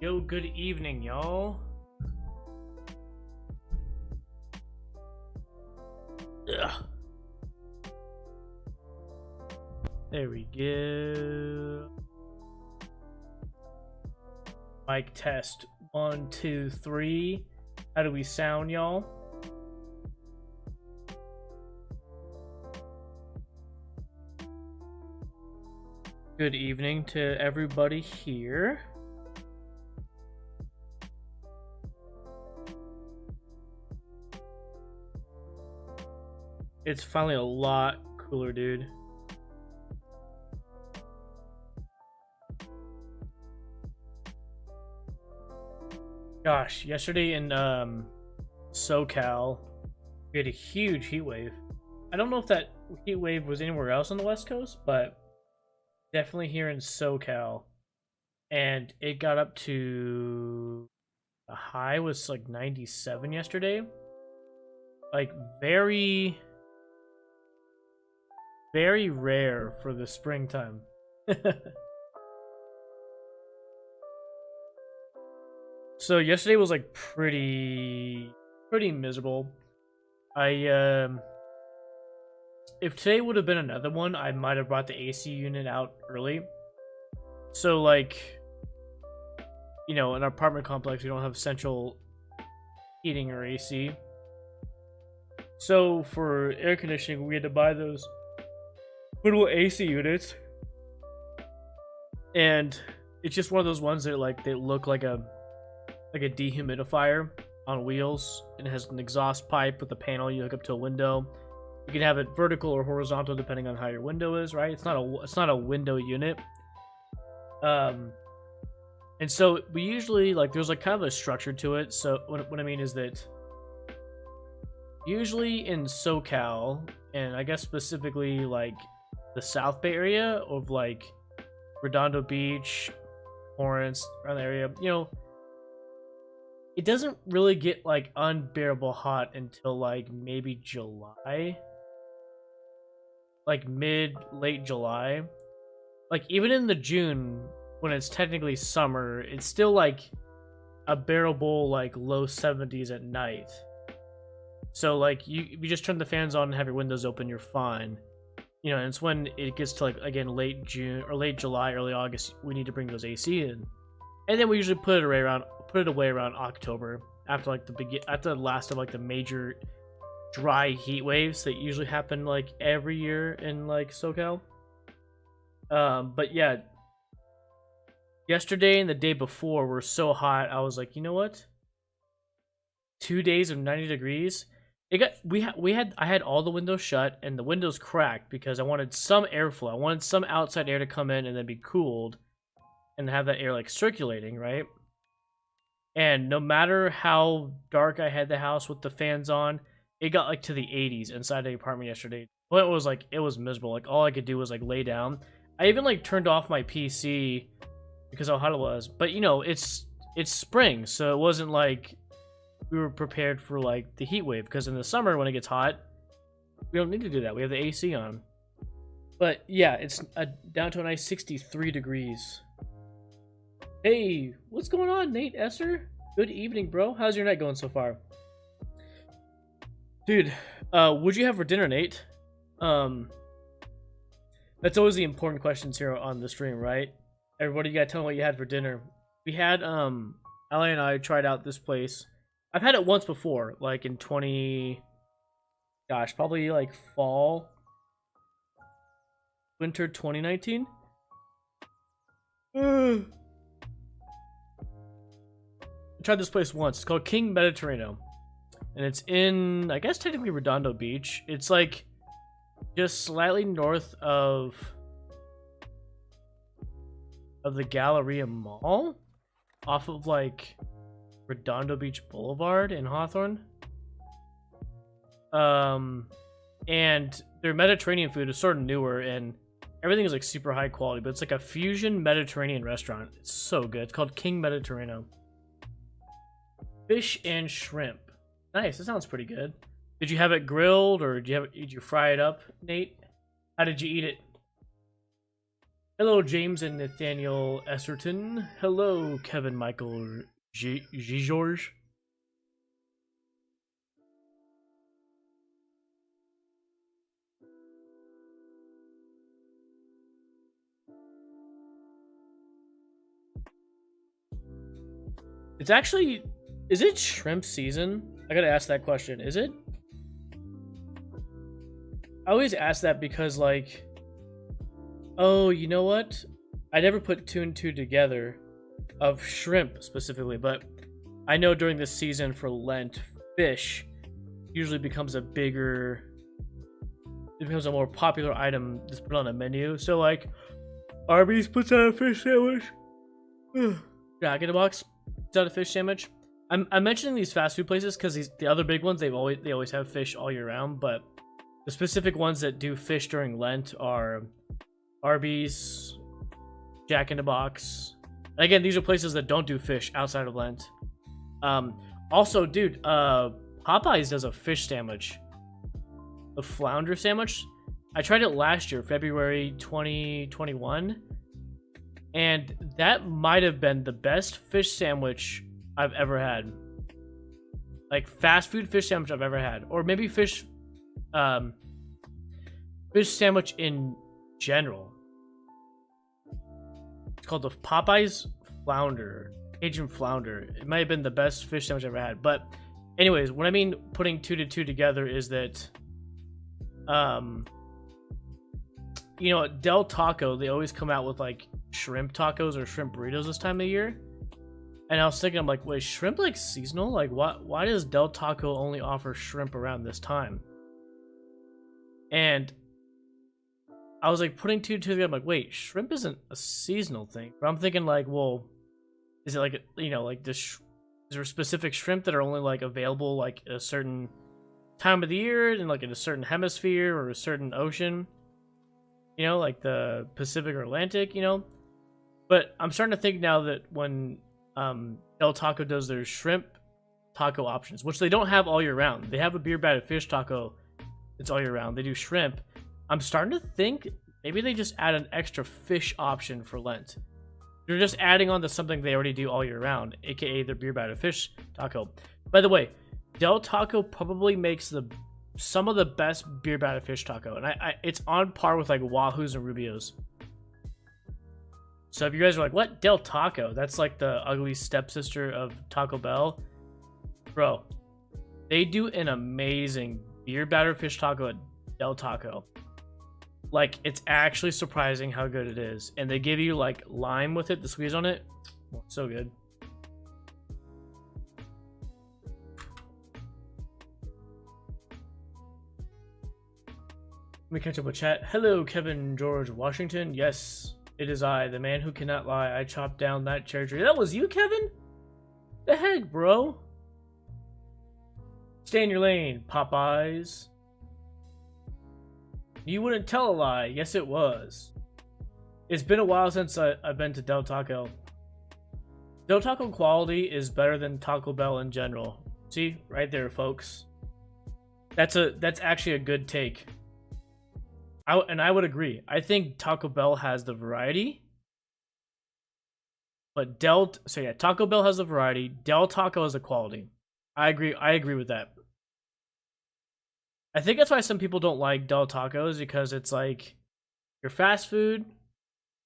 Yo, good evening, y'all. Ugh. There we go. Mic test 1, 2, 3. How do we sound, y'all? Good evening to everybody here. It's finally a lot cooler, dude. Gosh, yesterday in SoCal, we had a huge heat wave. I don't know if that heat wave was anywhere else on the West Coast, but definitely here in SoCal. And it got up to the high was like 97 yesterday. Like very rare for the springtime. So yesterday was like pretty miserable. If today would have been another one, I might have brought the AC unit out early. So like, you know, in our apartment complex we don't have central heating or AC. So for air conditioning we had to buy those little AC units. And it's just one of those ones that like they look like a dehumidifier on wheels, and it has an exhaust pipe with a panel you hook up to a window. You can have it vertical or horizontal depending on how your window is, right? It's not a window unit. And so we usually like there's like kind of a structure to it. So what I mean is that usually in SoCal, and I guess specifically like the South Bay area of like Redondo Beach, Lawrence, around the area, you know, it doesn't really get like unbearable hot until like maybe July, like late July. Like even in the June when it's technically summer, it's still like a bearable like low 70s at night. So like if you just turn the fans on and have your windows open, you're fine. You know, and it's when it gets to like again late June or late July, early August, we need to bring those AC in, and then we usually put it away around October after like after the last of like the major dry heat waves that usually happen like every year in like SoCal. But yeah, yesterday and the day before were so hot. I was like, you know what? 2 days of 90 degrees. I had all the windows shut and the windows cracked because I wanted some airflow. I wanted some outside air to come in and then be cooled and have that air like circulating, right? And no matter how dark I had the house with the fans on, it got like to the 80s inside the apartment yesterday. But it was miserable. Like all I could do was like lay down. I even like turned off my PC because how hot it was. But you know, it's spring, so it wasn't like we were prepared for like the heat wave, because in the summer when it gets hot, we don't need to do that. We have the AC on. But yeah, it's down to a nice 63 degrees. Hey, what's going on, Nate Esser? Good evening, bro. How's your night going so far? Dude, what'd you have for dinner, Nate? That's always the important questions here on the stream, right? Everybody, you gotta tell me what you had for dinner. We had, Allie and I tried out this place. I've had it once before, like in probably like winter 2019. I tried this place once. It's called King Mediterranean, and it's in, I guess, technically Redondo Beach. It's like just slightly north of the Galleria Mall, off of like Redondo Beach Boulevard in Hawthorne. And their Mediterranean food is sort of newer, and everything is like super high quality, but it's like a fusion Mediterranean restaurant. It's so good. It's called King Mediterranean. Fish and shrimp. Nice. That sounds pretty good. Did you have it grilled, or did you fry it up, Nate? How did you eat it? Hello, James and Nathaniel Esserton. Hello, Kevin Michael George. It's actually, is it shrimp season? I gotta ask that question. Is it? I always ask that because, like, oh, you know what? I never put two and two together of shrimp specifically, but I know during this season for Lent, fish usually becomes a bigger, it becomes a more popular item that's put on a menu. So, like, Arby's puts out a fish sandwich. Jack in the Box puts out a fish sandwich. I'm mentioning these fast food places because the other big ones they always have fish all year round, but the specific ones that do fish during Lent are Arby's, Jack in the Box. And again, these are places that don't do fish outside of Lent. Also, dude, Popeyes does a fish sandwich, a flounder sandwich. I tried it last year, February 2021, and that might have been the best fish sandwich I've ever had. Like fast food fish sandwich I've ever had, or maybe fish sandwich in general. It's called the Popeyes Flounder, Cajun Flounder. It might have been the best fish sandwich I've ever had. But anyways, what I mean putting two to two together is that, you know, at Del Taco, they always come out with like shrimp tacos or shrimp burritos this time of year. And I was thinking, I'm like, wait, shrimp like seasonal? Like, why does Del Taco only offer shrimp around this time? And I was like putting two together. I'm like, wait, shrimp isn't a seasonal thing. But I'm thinking like, well, is it like, you know, like this? Is there specific shrimp that are only like available like a certain time of the year and like in a certain hemisphere or a certain ocean? You know, like the Pacific or Atlantic. You know, but I'm starting to think now that when Del Taco does their shrimp taco options, which they don't have all year round. They have a beer battered fish taco. It's all year round. They do shrimp. I'm starting to think maybe they just add an extra fish option for Lent. They're just adding on to something they already do all year round, aka their beer battered fish taco. By the way, Del Taco probably makes some of the best beer battered fish taco, and it's on par with like Wahoo's and Rubio's. So if you guys are like, what? Del Taco? That's like the ugly stepsister of Taco Bell. Bro, they do an amazing beer battered fish taco at Del Taco. Like, it's actually surprising how good it is. And they give you like lime with it, the squeeze on it. Oh, so good. Let me catch up with chat. Hello, Kevin George Washington. Yes, it is I, the man who cannot lie. I chopped down that cherry tree. That was you, Kevin? The heck, bro? Stay in your lane, Popeyes. You wouldn't tell a lie. Yes, it was. It's been a while since I've been to Del Taco. Del Taco quality is better than Taco Bell in general. See, right there, folks. That's actually a good take. I would agree. I think Taco Bell has the variety, but Taco Bell has the variety. Del Taco has the quality. I agree with that. I think that's why some people don't like Del Tacos, because it's like your fast food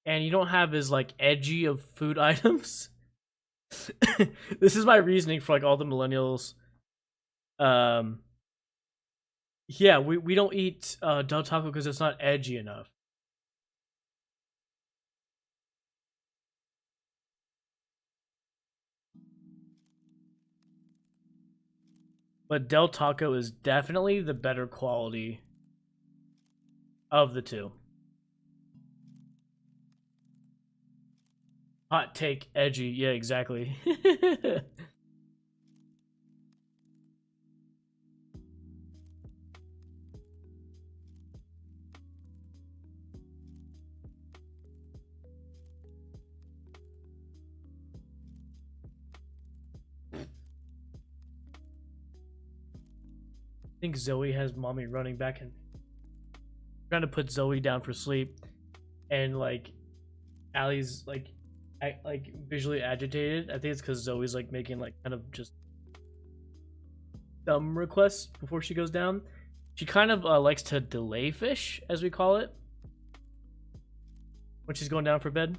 and you don't have as like edgy of food items. This is my reasoning for like all the millennials. Yeah, we don't eat Del Taco because it's not edgy enough. But Del Taco is definitely the better quality of the two. Hot take, edgy. Yeah, exactly. I think Zoe has mommy running back and trying to put Zoe down for sleep, and like Allie's like visually agitated. I think it's because Zoe's like making like kind of just dumb requests before she goes down. She kind of likes to delay fish, as we call it, when she's going down for bed.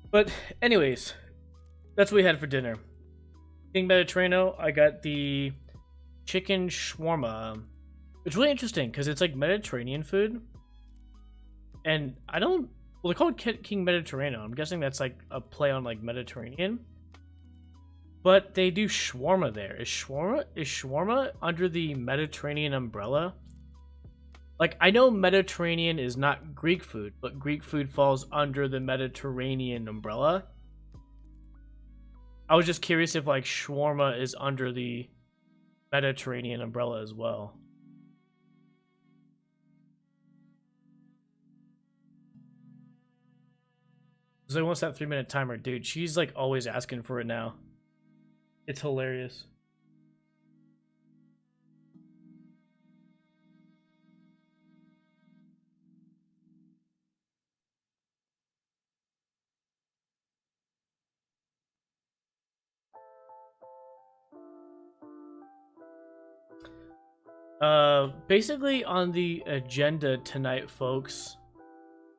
But anyways, that's what we had for dinner. King Mediterranean, I got the chicken shawarma. It's really interesting because it's like Mediterranean food. And I don't... Well, they call it King Mediterranean. I'm guessing that's like a play on like Mediterranean. But they do shawarma there. Is shawarma under the Mediterranean umbrella? Like, I know Mediterranean is not Greek food, but Greek food falls under the Mediterranean umbrella. I was just curious if, like, shawarma is under the Mediterranean umbrella as well. Zoe wants that 3-minute timer. Dude, she's, like, always asking for it now. It's hilarious. Basically on the agenda tonight, folks,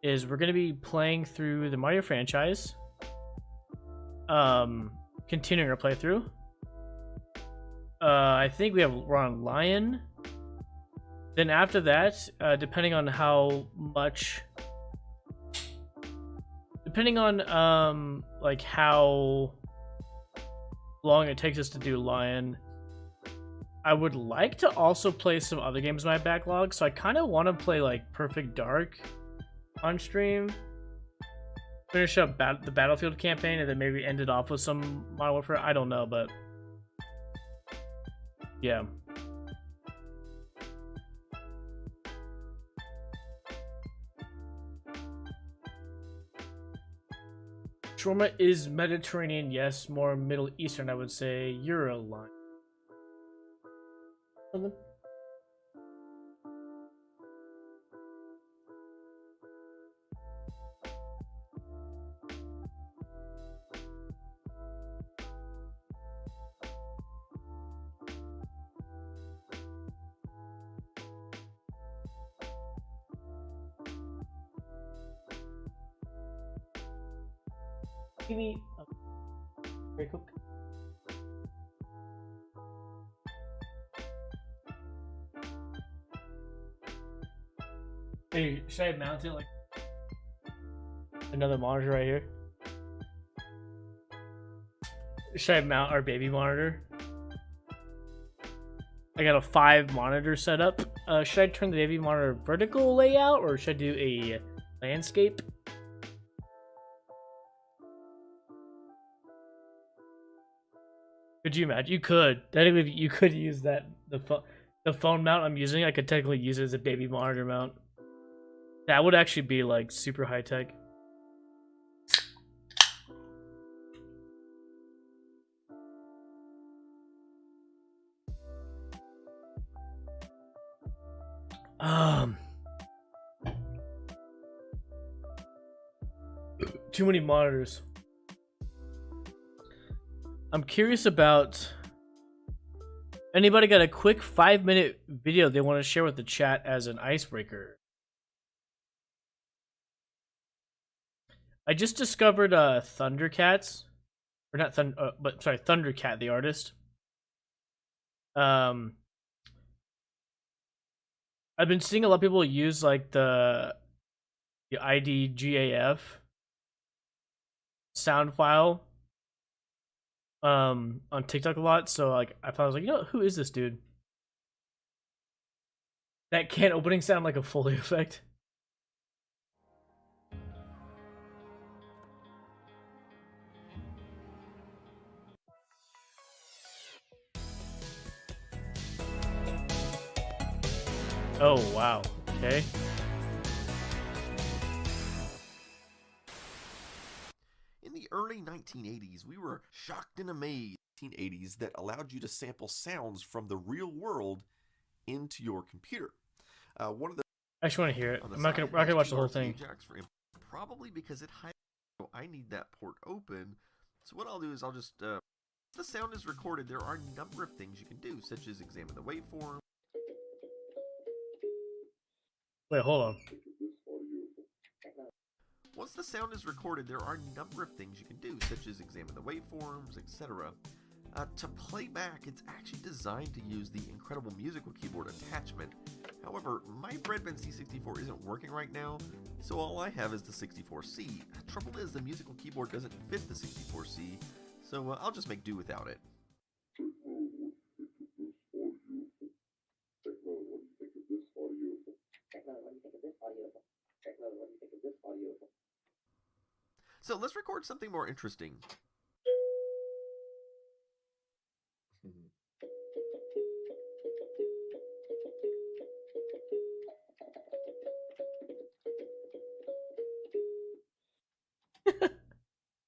is we're gonna be playing through the Mario franchise. Continuing our playthrough. I think we're on Lion. Then after that, depending on like how long it takes us to do Lion, I would like to also play some other games in my backlog. So I kind of want to play like Perfect Dark on stream, finish up the Battlefield campaign, and then maybe end it off with some Modern Warfare. I don't know, but yeah. Shawarma is Mediterranean, yes. More Middle Eastern, I would say. You're a line. Something? Maybe very cook. Hey, should I mount it like another monitor right here? Should I mount our baby monitor? I got a 5 monitor setup. Should I turn the baby monitor vertical layout or should I do a landscape? Could you imagine? You could. Technically, you could use that the phone mount I'm using. I could technically use it as a baby monitor mount. That would actually be like super high tech. Too many monitors. I'm curious about anybody got a quick 5-minute video they want to share with the chat as an icebreaker. I just discovered Thundercats, or not but sorry, Thundercat, the artist. I've been seeing a lot of people use like the IDGAF sound file on TikTok a lot, so like I thought, I was like, you know, who is this dude? That can opening sound like a Foley effect. Oh wow, okay. In the early 1980s, we were shocked and amazed. 1980s that allowed you to sample sounds from the real world into your computer. One of the I actually want to hear it. on the I'm not side gonna has watch two the whole RCA thing. jacks for input, probably because it hides. So I need that port open. So what I'll do is I'll just once the sound is recorded, there are a number of things you can do, such as examine the waveform. Wait, hold on. Once the sound is recorded, there are a number of things you can do, such as examine the waveforms, etc. To play back, it's actually designed to use the incredible musical keyboard attachment. However, my Breadband C64 isn't working right now, so all I have is the 64C. Trouble is, the musical keyboard doesn't fit the 64C, so I'll just make do without it. So let's record something more interesting.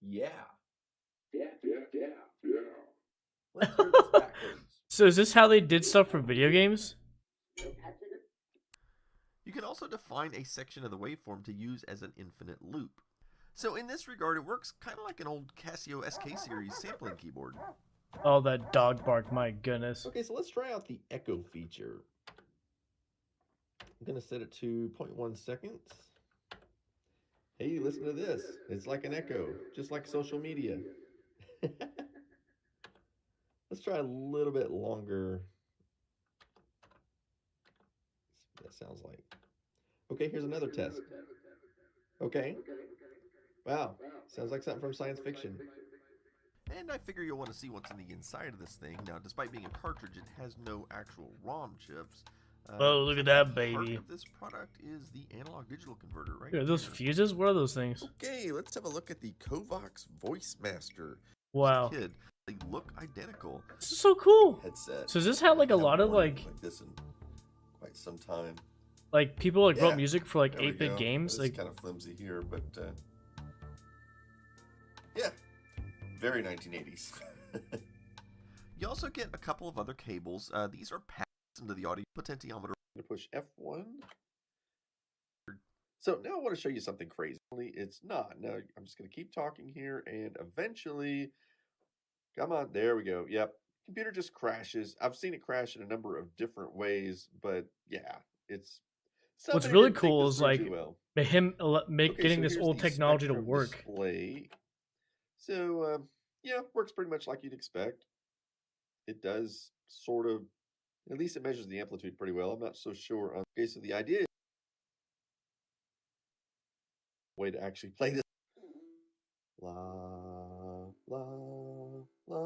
Yeah. Let's hear this backwards. So is this how they did stuff for video games? You can also define a section of the waveform to use as an infinite loop. So in this regard, it works kind of like an old Casio SK series sampling keyboard. Oh, that dog bark, my goodness. Okay, so let's try out the echo feature. I'm going to set it to 0.1 seconds. Hey, listen to this. It's like an echo, just like social media. Let's try a little bit longer. See what that sounds like. Okay, here's another test. Okay. Wow, sounds like something from science fiction. And I figure you'll want to see what's in the inside of this thing. Now, despite being a cartridge, it has no actual ROM chips. Oh, look at that Part baby. of this product is the analog digital converter, right? Are those here. fuses? What are those things? Okay, let's have a look at the Kovacs Voice Master. Wow. Kid, they look identical. This is so cool. Headset. So does this have like a Haven't lot of worn like this in quite some time. people like wrote Yeah, music for like There we 8-bit go. games? It's Like kind of flimsy here, but yeah, very 1980s. You also get a couple of other cables. These are passed into the audio potentiometer. I'm going to push F1. So now I want to show you something crazy. Only it's not. Now I'm just going to keep talking here and eventually, come on, there we go. Yep, computer just crashes. I've seen it crash in a number of different ways, but yeah, it's what's somebody really didn't think cool this is through like too well. getting so this here's old the technology to Spectrum work. display. So yeah, works pretty much like you'd expect. It does sort of, at least it measures the amplitude pretty well. I'm not so sure on. Okay, so the idea is way to actually play this. La la la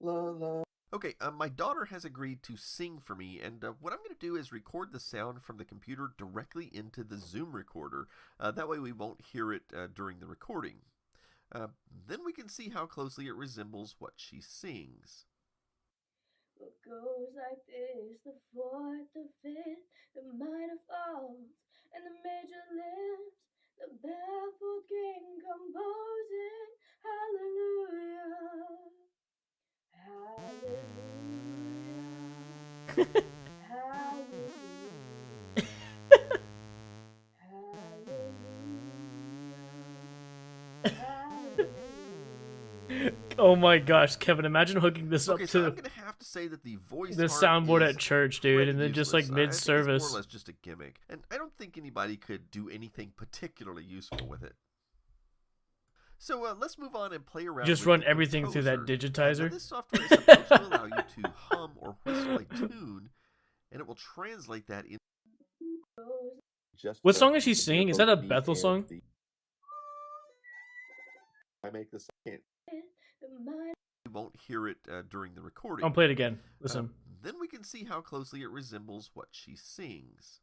la la. Okay, my daughter has agreed to sing for me, and what I'm going to do is record the sound from the computer directly into the Zoom recorder. That way we won't hear it during the recording. Then we can see how closely it resembles what she sings. What goes like this, the fourth, the fifth, the minor falls, and the major lifts, the baffled king composing, hallelujah, hallelujah, hallelujah, hallelujah, hallelujah. Oh my gosh, Kevin! Imagine hooking this up Okay, so I'm to going to have to say that the voice the art soundboard is at church, dude, and then pretty just like useless. I think it's more mid-service. or less just a gimmick, and I don't think anybody could do anything particularly useful with it. So let's move on and play around. Just with run the everything through that composer. digitizer. Now this software is supposed to allow you to hum or whistle a tune, and it will translate that in. Just What so song is she you can hear singing? Is that a both me Bethel and song? I make this. I can't. You won't hear it during the recording. I'll play it again. Listen. Then we can see how closely it resembles what she sings.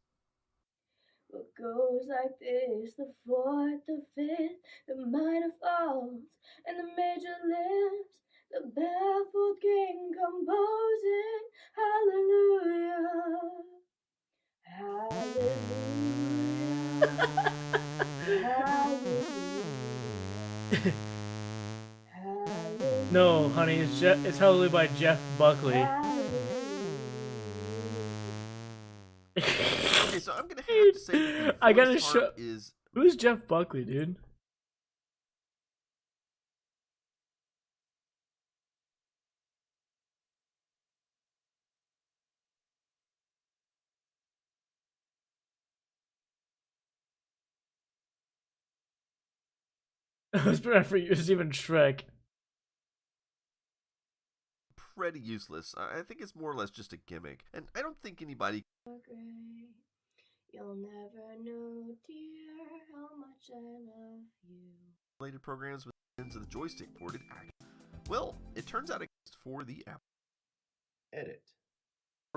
What goes like this, the fourth, the fifth, the minor falls, and the major lifts, the baffled king composing, hallelujah, hallelujah, hallelujah, hallelujah. No, honey, it's Hallelujah by Jeff Buckley. Hallelujah. dude. to say that the I gotta voice show. art is Who's Jeff Buckley, dude? It was better for you. It's even Shrek. pretty useless. I think it's more or less just a gimmick, and I don't think anybody You'll never know, dear, how much I love you. related programs with ends of the joystick ported. Well, it turns out it's for the Apple. Edit.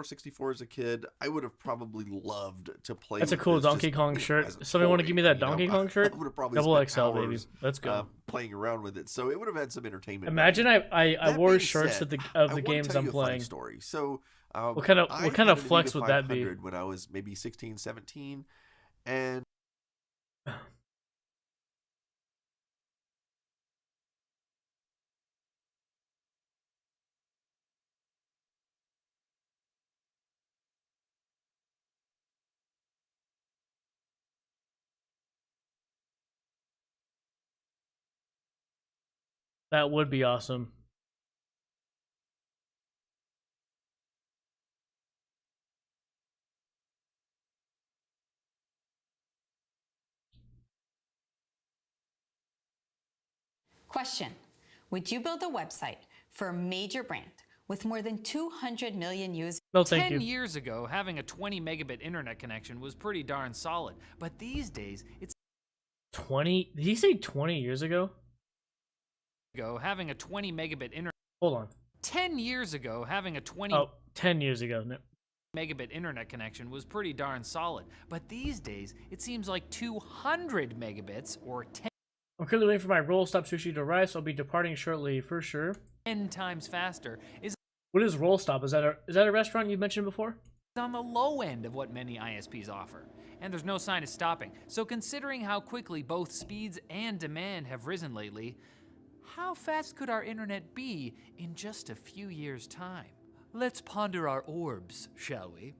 64 as a kid, I would have probably loved to play. That's a with cool this Donkey just, Kong you know, shirt. as a Somebody want to toy, give me that you know? Donkey Kong shirt? I would have probably Double spent XL, baby. hours, Let's go. playing around with it, so it would have had some entertainment. Imagine value. I That wore being shirts said, of I the wanna games tell I'm you a funny playing. story. So, What kind of I flex had an would that be? 500 when I was maybe 16, 17, and That would be awesome. Question: would you build a website for a major brand with more than 200 million users? No, thank 10 you. years ago, having a 20 megabit internet connection was pretty darn solid. But these days, it's 20? Did he say 20 years ago? having a 20 megabit internet. Hold on. 10 years ago, having a 20 Oh, 10 years ago. No. megabit internet connection was pretty darn solid. But these days, it seems like 200 megabits or 10 I'm currently waiting for my roll stop sushi to arrive, so I'll be departing shortly for sure. times faster is What is roll stop? Is that a restaurant you mentioned before? on the low end of what many ISPs offer. And there's no sign of stopping. So considering how quickly both speeds and demand have risen lately, how fast could our internet be in just a few years' time? Let's ponder our orbs, shall we?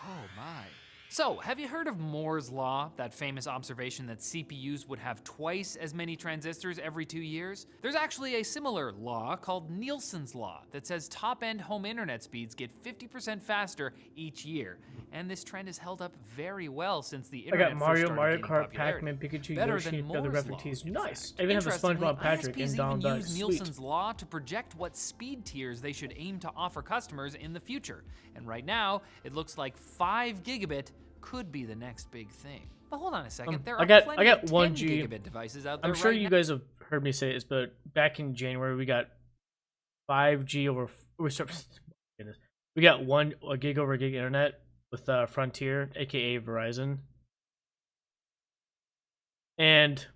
Oh my. So, have you heard of Moore's Law, that famous observation that CPUs would have twice as many transistors every 2 years? There's actually a similar law called Nielsen's Law that says top-end home internet speeds get 50% faster each year. And this trend has held up very well since the I internet got first Mario, started Mario gaining Kart, popularity. Pac-Man, Pikachu, Better Yoshi, than and other Moore's Law, references. in Nice. fact. I even have a Interestingly, SpongeBob Patrick ISPs and Donald even Duck. use Sweet. Nielsen's Law to project what speed tiers they should aim to offer customers in the future. And right now, it looks like 5 gigabit could be the next big thing. But hold on a second, there are I got plenty of 10 1G. gigabit devices out there I'm sure right you now. guys have heard me say this, but back in January we got 5G over. Goodness. We got a gig over gig internet with Frontier, aka Verizon, and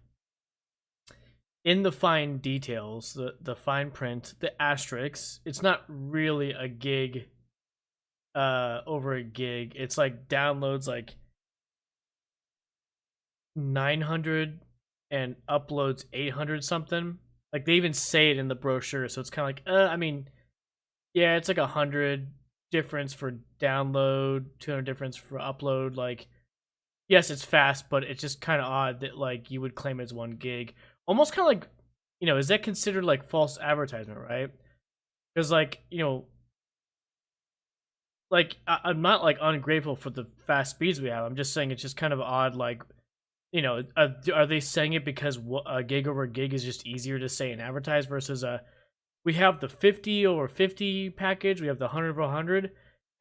in the fine details, the fine print, the asterisks, it's not really a gig over a gig. It's like downloads like 900 and uploads 800 something. Like they even say it in the brochure, so it's kind of like I mean, yeah, it's like 100 difference for download, 200 difference for upload. Like, yes, it's fast, but it's just kind of odd that like you would claim it's 1 gig. Almost kind of like, is that considered like false advertisement, right? Because like, like I'm not like ungrateful for the fast speeds we have. I'm just saying it's just kind of odd. Like, are they saying it because a gig over gig is just easier to say and advertise versus we have the 50 over 50 package, we have the 100 over 100,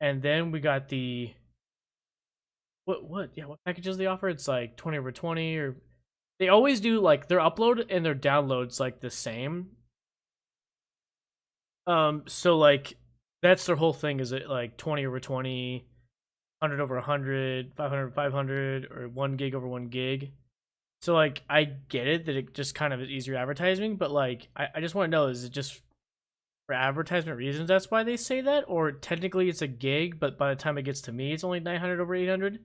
and then we got the what packages they offer? It's like 20 over 20, or they always do like their upload and their downloads like the same. So like that's their whole thing, is it like 20 over 20, 100 over 100, 500 over 500, or 1 gig over 1 gig. So like I get it that it just kind of is easier advertising, but like I just want to know, is it just for advertisement reasons that's why they say that, or technically it's a gig, but by the time it gets to me it's only 900 over 800?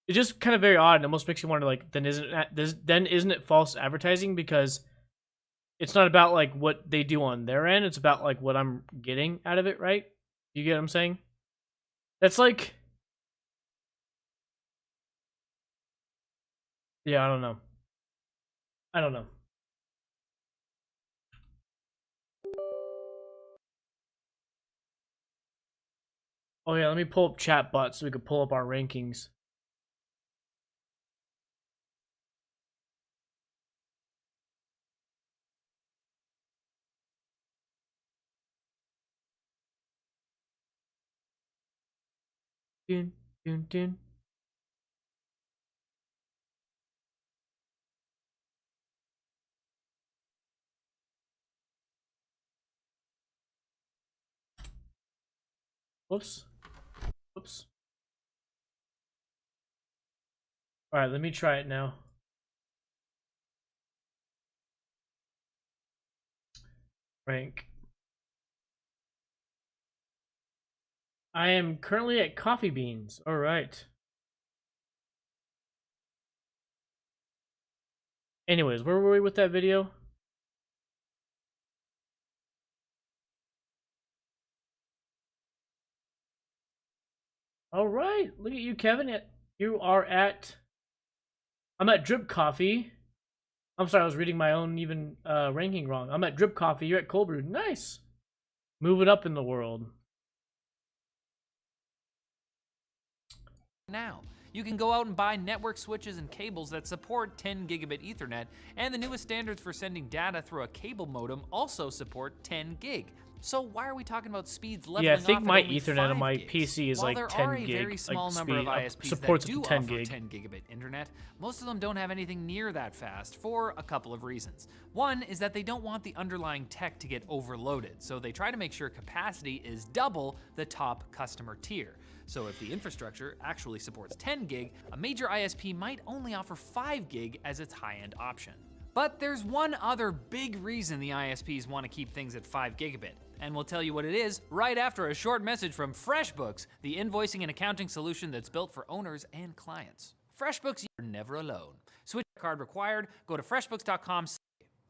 It's just kind of very odd, and almost makes you wonder, like, then isn't it false advertising, because it's not about like what they do on their end, it's about like what I'm getting out of it, right? You get what I'm saying? That's like Yeah, I don't know. I don't know. Oh yeah, let me pull up chatbot so we can pull up our rankings. Dun, dun, dun. Whoops. Whoops. Alright, let me try it now. Rank. I am currently at coffee beans. Alright. Anyways, where were we with that video? Alright, look at you, Kevin. You are at... I'm at Drip Coffee. I'm sorry, I was reading my own even ranking wrong. I'm at Drip Coffee. You're at Cold Brew. Nice. Moving up in the world. Now, you can go out and buy network switches and cables that support 10 gigabit Ethernet, and the newest standards for sending data through a cable modem also support 10 gig. So why are we talking about speeds leveling Yeah, I off think at my only Ethernet 5 on my gigs? PC is While like there 10 are a gig, very small like number speed. of ISPs Supports that up do to 10 offer gig. 10 gigabit internet, most of them don't have anything near that fast for a couple of reasons. One is that they don't want the underlying tech to get overloaded, so they try to make sure capacity is double the top customer tier. So if the infrastructure actually supports 10 gig, a major ISP might only offer 5 gig as its high-end option. But there's one other big reason the ISPs want to keep things at 5 gigabit, and we'll tell you what it is right after a short message from FreshBooks, the invoicing and accounting solution that's built for owners and clients. FreshBooks, you're never alone. Switch card required, go to freshbooks.com.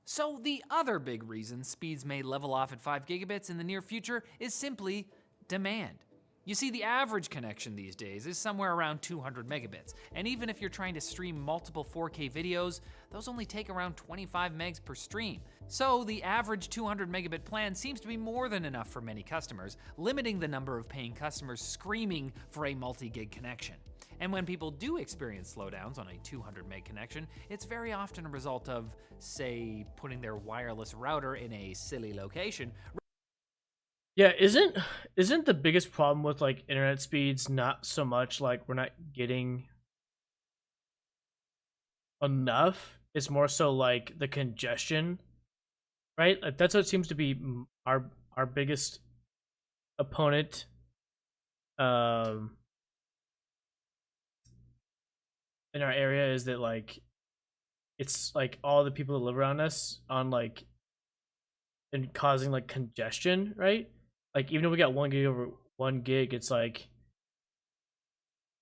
So the other big reason speeds may level off at 5 gigabits in the near future is simply demand. You see, the average connection these days is somewhere around 200 megabits, and even if you're trying to stream multiple 4K videos, those only take around 25 megs per stream. So the average 200 megabit plan seems to be more than enough for many customers, limiting the number of paying customers screaming for a multi-gig connection. And when people do experience slowdowns on a 200 meg connection, it's very often a result of, say, putting their wireless router in a silly location. Yeah, isn't the biggest problem with like internet speeds not so much like we're not getting enough? It's more so like the congestion, right? Like that's what seems to be our biggest opponent. Um, in our area is that like it's like all the people that live around us on like and causing like congestion, right? Like even if we got 1 gig over 1 gig, it's like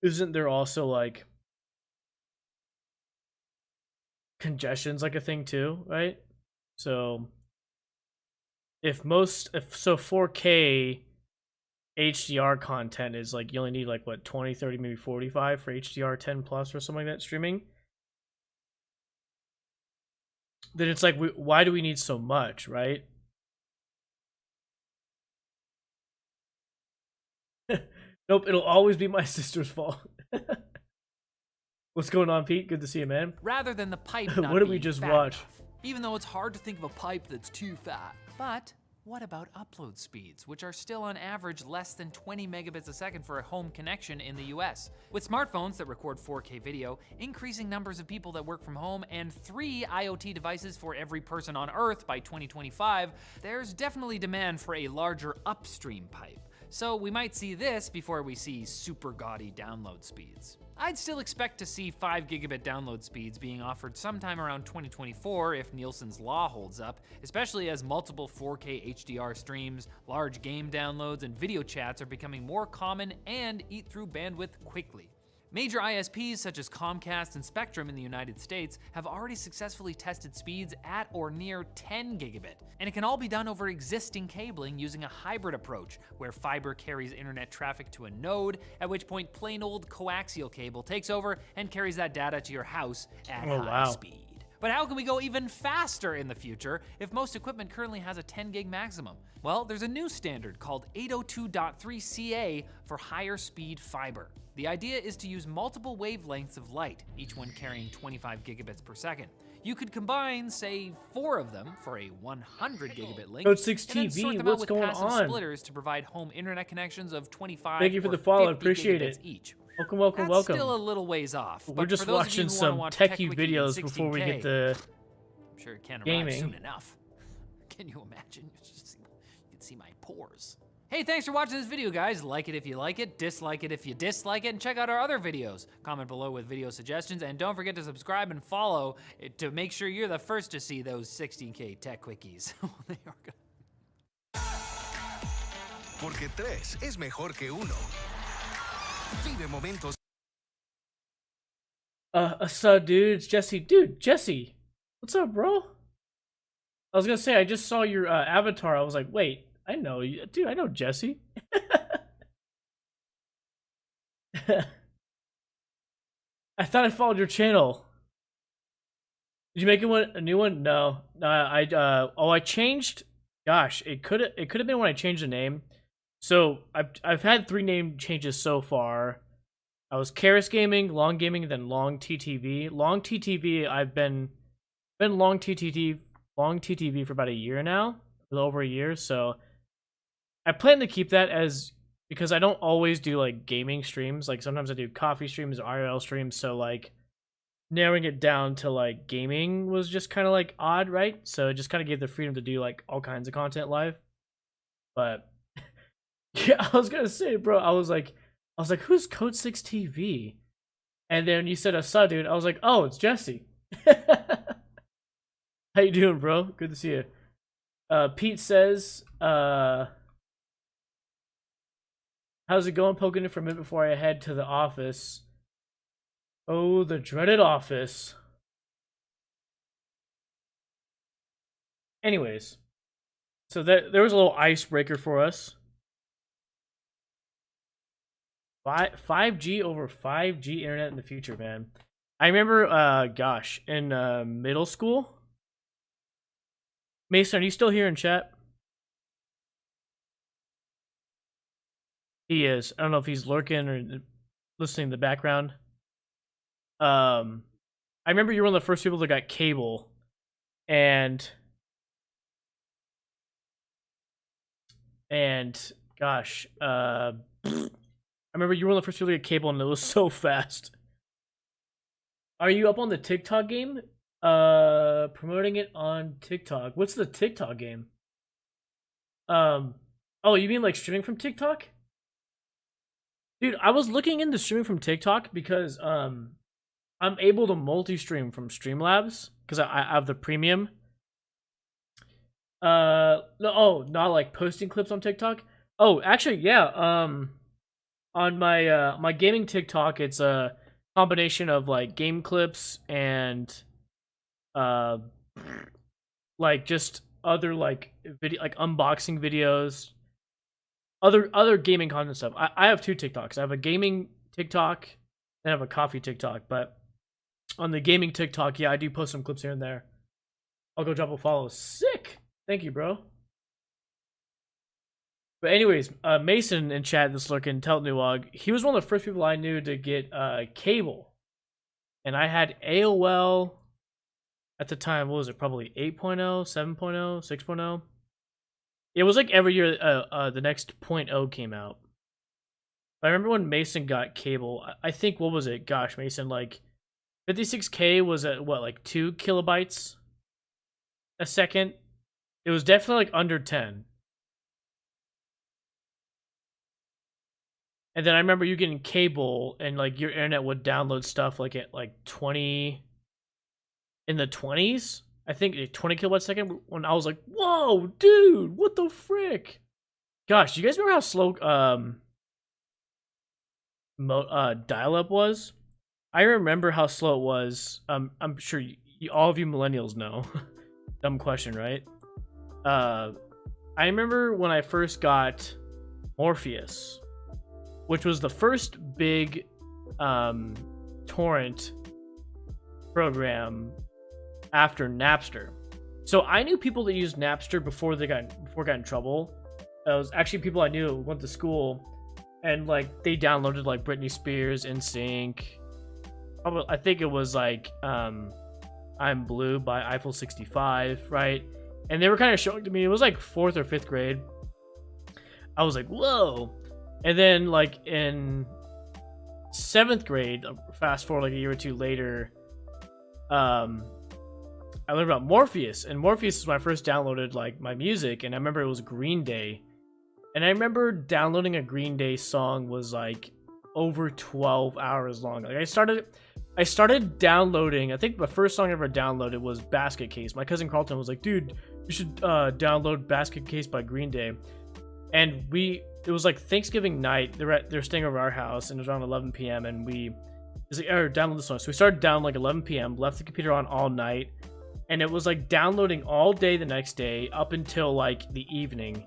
isn't there also like congestion's like a thing too, right? So if 4K HDR content is like you only need like what 20, 30, maybe 45 for HDR 10 plus or something like that streaming, then it's like why do we need so much, right? Nope, it'll always be my sister's fault. What's going on, Pete? Good to see you, man. Rather than the pipe What not did we being just fat watch? enough. Even though it's hard to think of a pipe that's too fat. But what about upload speeds, which are still on average less than 20 megabits a second for a home connection in the US? With smartphones that record 4K video, increasing numbers of people that work from home, and 3 IoT devices for every person on Earth by 2025, there's definitely demand for a larger upstream pipe. So we might see this before we see super gaudy download speeds. I'd still expect to see 5 gigabit download speeds being offered sometime around 2024 if Nielsen's law holds up, especially as multiple 4K HDR streams, large game downloads, and video chats are becoming more common and eat through bandwidth quickly. Major ISPs such as Comcast and Spectrum in the United States have already successfully tested speeds at or near 10 gigabit, and it can all be done over existing cabling using a hybrid approach, where fiber carries internet traffic to a node, at which point plain old coaxial cable takes over and carries that data to your house at high speed. But how can we go even faster in the future if most equipment currently has a 10 gig maximum? Well, there's a new standard called 802.3ca for higher speed fiber. The idea is to use multiple wavelengths of light, each one carrying 25 gigabits per second. You could combine, say, 4 of them for a 100 gigabit link, Code 6 and then sort TV, them what's out with going passive on? splitters to provide home internet connections of 25 Thank you for or the follow, 50 appreciate gigabits it. each. Welcome, welcome, That's welcome. still a little ways off. We're but just for those of watching you who some wanna watch techie TechWiki in videos before we 16K, get the I'm sure it can't arrive gaming. soon enough. Can you imagine? You can see my pores. Hey, thanks for watching this video, guys. Like it if you like it, dislike it if you dislike it, and check out our other videos. Comment below with video suggestions, and don't forget to subscribe and follow to make sure you're the first to see those 16K tech quickies. They are good. Porque tres es mejor que uno. Vive momentos. So dude, it's Jesse. Dude, Jesse, what's up, bro? I was gonna say, I just saw your avatar. I was like, wait, I know you, dude. I know Jesse. I thought I followed your channel. Did you make a new one? No, I changed. Gosh, it could have been when I changed the name. So I've had 3 name changes so far. I was Karis Gaming, Long Gaming, then Long TTV. Long TTV, I've been Long TTV for about a year now, a little over a year. So I plan to keep that as, because I don't always do like gaming streams. Like sometimes I do coffee streams or IRL streams. So like narrowing it down to like gaming was just kind of like odd, right? So it just kind of gave the freedom to do like all kinds of content live. But yeah, I was gonna say, bro, I was like, who's Code 6 TV? And then you said, dude. I was like, oh, it's Jesse. How you doing, bro? Good to see you. Pete says, how's it going? Poking it for a minute before I head to the office. Oh, the dreaded office. Anyways, so there was a little icebreaker for us. 5G over 5G internet in the future, man. I remember, gosh, in middle school. Mason, are you still here in chat? He is. I don't know if he's lurking or listening in the background. I remember you were one of the first people that got cable, and gosh, I remember you were one of the first people to get cable, and it was so fast. Are you up on the TikTok game? Promoting it on TikTok. What's the TikTok game? Oh, you mean like streaming from TikTok? Dude, I was looking into streaming from TikTok because I'm able to multi-stream from Streamlabs because I have the premium. No, oh, not like posting clips on TikTok. Oh, actually, yeah. On my my gaming TikTok, it's a combination of like game clips and like just other like video, like unboxing videos, other gaming content stuff. I have 2 TikToks. I have a gaming TikTok and I have a coffee TikTok. But on the gaming TikTok, yeah, I do post some clips here and there. I'll go drop a follow. Sick. Thank you, bro. But anyways, Mason in chat this lurking, tell Newog, he was one of the first people I knew to get cable. And I had AOL at the time. What was it? Probably 8.0, 7.0, 6.0. It was like every year the next 0.0 came out. I remember when Mason got cable. I think, what was it? Gosh, Mason, like 56K was at what, like 2 kilobytes a second? It was definitely like under 10. And then I remember you getting cable and like your internet would download stuff like at like 20 in the 20s. I think 20 kilobytes a second, when I was like, whoa, dude, what the frick? Gosh, do you guys remember how slow dial-up was. I remember how slow it was. I'm sure all of you millennials know. Dumb question, right? I remember when I first got Morpheus, which was the first big torrent program after Napster. So I knew people that used Napster before got in trouble. It was actually people I knew who went to school, and like they downloaded like Britney Spears, NSYNC. Probably, I think it was like I'm Blue by Eiffel 65, right? And they were kind of showing to me. It was like 4th or 5th grade. I was like, whoa. And then like in 7th grade, fast forward like a year or two later, I learned about Morpheus, and Morpheus is when I first downloaded like my music, and I remember it was Green Day, and I remember downloading a Green Day song was like over 12 hours long. Like I started downloading, I think the first song I ever downloaded was Basket Case. My cousin Carlton was like, dude, you should download Basket Case by Green Day. And it was like Thanksgiving night. They're staying over our house, and it was around 11 p.m. and we was like, download the song. So we started down like 11 p.m., left the computer on all night, and it was like downloading all day the next day up until like the evening.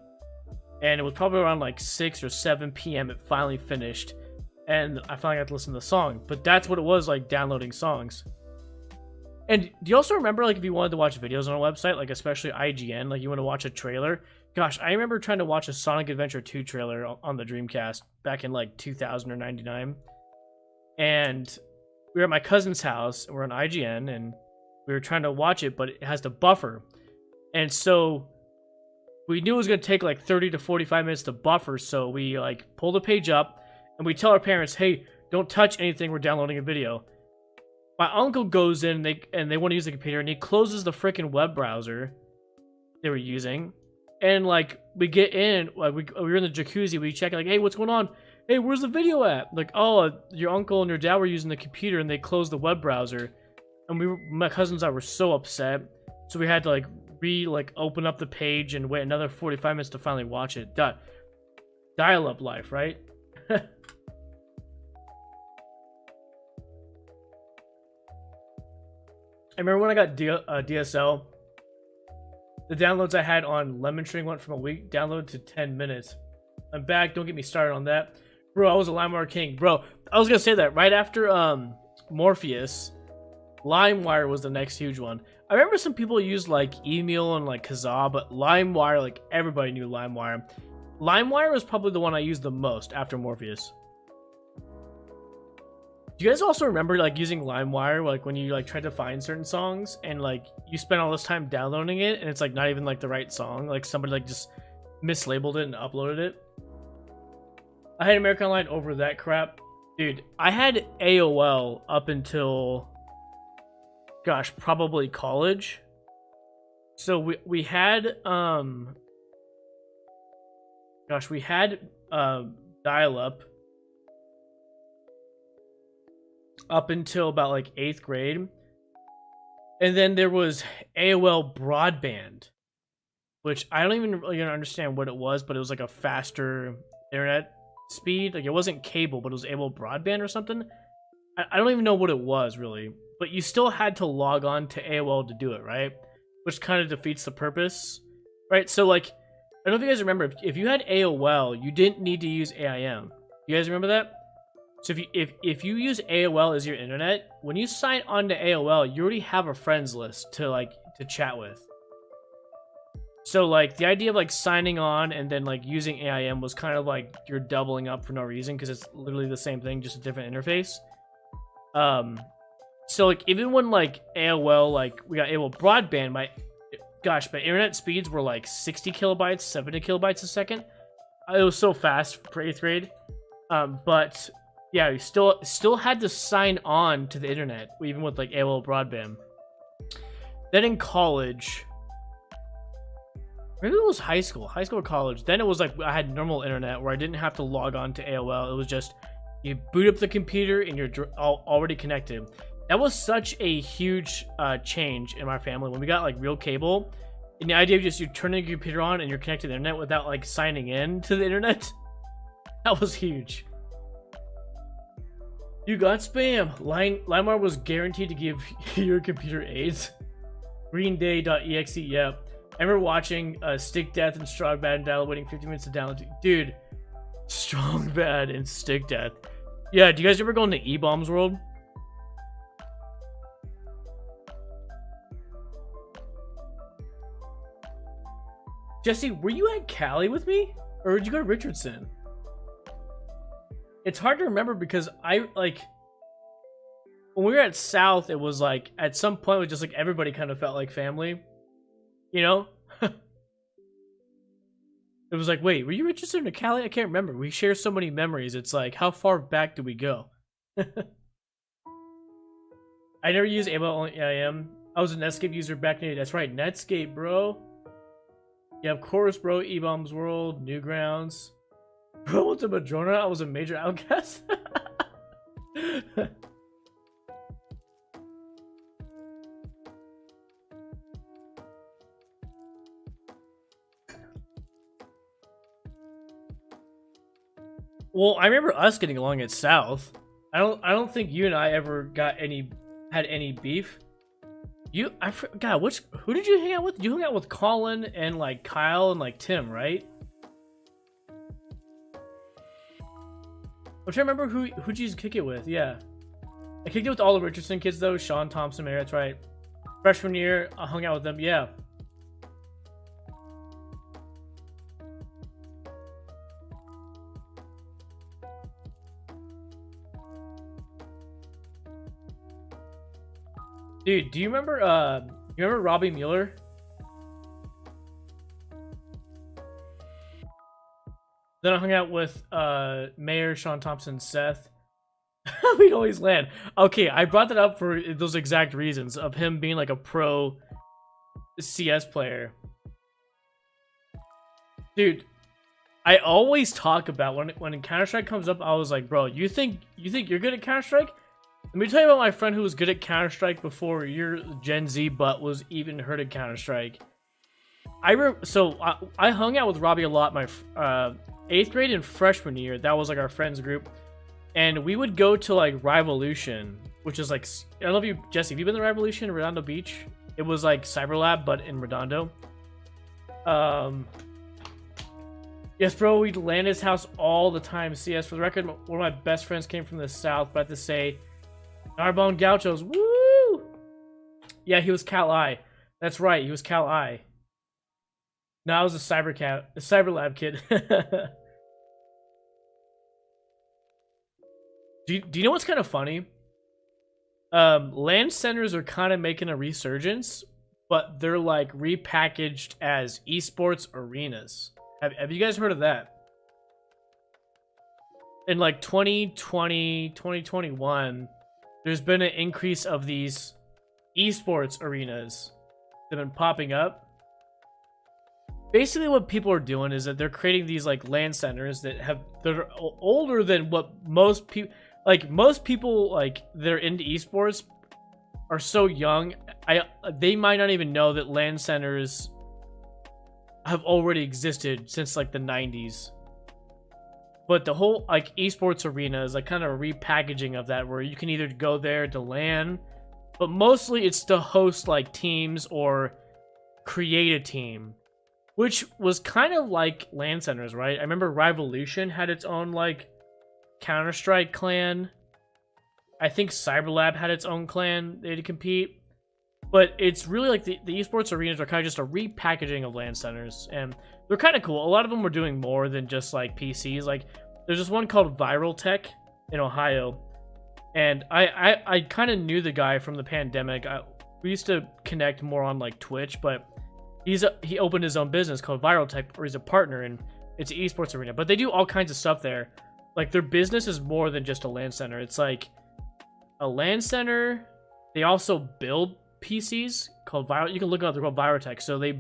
And it was probably around like 6 or 7 p.m. it finally finished, and I finally got to listen to the song. But that's what it was like, downloading songs. And do you also remember, like, if you wanted to watch videos on a website, like especially IGN, like you want to watch a trailer? Gosh, I remember trying to watch a Sonic Adventure 2 trailer on the Dreamcast back in like 2000 or 99. And we were at my cousin's house, and we're on IGN, and we were trying to watch it, but it has to buffer. And so we knew it was going to take like 30 to 45 minutes to buffer, so we like pull the page up, and we tell our parents, hey, don't touch anything, we're downloading a video. My uncle goes in, and they want to use the computer, and he closes the freaking web browser they were using. And like we get in, like we were in the jacuzzi, we check like, hey, what's going on? Hey, where's the video at? Like, oh, your uncle and your dad were using the computer, and they closed the web browser. And my cousins and I were so upset, so we had to like open up the page and wait another 45 minutes to finally watch it. Dial-up life, right? I remember when I got DSL, the downloads I had on Lemon String went from a week download to 10 minutes. I'm back, don't get me started on that. Bro, I was a LimeWire king. Bro, I was gonna say that right after Morpheus, LimeWire was the next huge one. I remember some people used like Email and like Kazaa, but LimeWire, like everybody knew LimeWire. LimeWire was probably the one I used the most after Morpheus. Do you guys also remember like using LimeWire, like when you like tried to find certain songs and like you spent all this time downloading it and it's like not even like the right song, like somebody like just mislabeled it and uploaded it? I had American Online over that crap. Dude, I had AOL up until, gosh, probably college. So we had dial-up up until about like 8th grade. And then there was AOL broadband, which I don't even really understand what it was, but it was like a faster internet speed. Like it wasn't cable, but it was AOL broadband or something. I don't even know what it was really, but you still had to log on to AOL to do it, right? Which kind of defeats the purpose, right? So like, I don't know if you guys remember, if you had AOL, you didn't need to use AIM. You guys remember that? So if you use AOL as your internet, when you sign on to AOL, you already have a friends list to chat with. So like the idea of like signing on and then like using AIM was kind of like you're doubling up for no reason, because it's literally the same thing, just a different interface. So like even when like AOL, like we got AOL broadband, my internet speeds were like 60 kilobytes, 70 kilobytes a second. It was so fast for 8th grade. But yeah, you still had to sign on to the internet, even with like AOL broadband. Then in college, maybe it was high school or college. Then it was like I had normal internet where I didn't have to log on to AOL. It was just you boot up the computer and you're already connected. That was such a huge change in my family when we got like real cable. And the idea of just you turning your computer on and you're connected to the internet without like signing in to the internet, that was huge. You got spam. LimeWire was guaranteed to give your computer AIDS. GreenDay.exe. Yep. I remember watching Stick Death and Strong Bad and download, waiting 50 minutes to download. Dude, Strong Bad and Stick Death. Yeah, do you guys ever go into E-Bombs World? Jesse, were you at Cali with me? Or did you go to Richardson? It's hard to remember because I, like... When we were at South, it was like, at some point, it was just like everybody kind of felt like family. You know? It was like, wait, were you Richardson or Cali? I can't remember. We share so many memories. It's like, how far back do we go? I never used AIM, only IM. I was a Netscape user back in the day. That's right, Netscape, bro. Yeah, of course, bro. E-Bombs World, Newgrounds. Bro, what's a Madrona? I was a major outcast. Well, I remember us getting along at South. I don't think you and I ever had any beef. God, who did you hang out with? You hung out with Colin and like Kyle and like Tim, right? I'm trying to remember who'd you kick it with. Yeah, I kicked it with all the Richardson kids though. Sean Thompson, Mary, that's right. Freshman year, I hung out with them. Yeah. Dude, do you remember Robbie Mueller? Then I hung out with Mayor, Sean Thompson, Seth. We'd always land. Okay, I brought that up for those exact reasons of him being like a pro CS player. Dude, I always talk about when Counter-Strike comes up, I was like, bro, you think you're good at Counter-Strike? Let me tell you about my friend who was good at Counter-Strike before your Gen Z butt was even heard of Counter-Strike. I hung out with Robbie a lot my 8th grade and freshman year. That was like our friends group. And we would go to like Revolution, which is like, I don't know if you, Jesse, have you been to Revolution in Redondo Beach? It was like CyberLab, but in Redondo. Yes, bro, we'd land his house all the time. CS, for the record, one of my best friends came from the South, but I have to say, Narbonne Gauchos, woo! Yeah, he was Cal I. That's right, he was Cal I. No, I was a CyberLab kid. Do you know what's kind of funny? LAN centers are kind of making a resurgence, but they're like repackaged as esports arenas. Have you guys heard of that? In like 2020, 2021, there's been an increase of these esports arenas that have been popping up. Basically, what people are doing is that they're creating these like LAN centers that are older than what most people like that are into esports are so young. They might not even know that LAN centers have already existed since like the 90s. But the whole like esports arena is like kind of a repackaging of that, where you can either go there to LAN, but mostly it's to host like teams or create a team, which was kind of like LAN centers, right? I remember Revolution had its own like Counter-Strike clan. I think CyberLab had its own clan they had to compete. But it's really like the esports arenas are kind of just a repackaging of LAN centers, and they're kind of cool. A lot of them were doing more than just like PCs. Like there's this one called Viral Tech in Ohio, and I kind of knew the guy from the pandemic. We used to connect more on like Twitch, but he opened his own business called Viral Tech, where he's a partner, and it's an esports arena. But they do all kinds of stuff there. Like their business is more than just a LAN center. It's like a LAN center. They also build PCs called Viral. You can look up, they're called Virotech. So they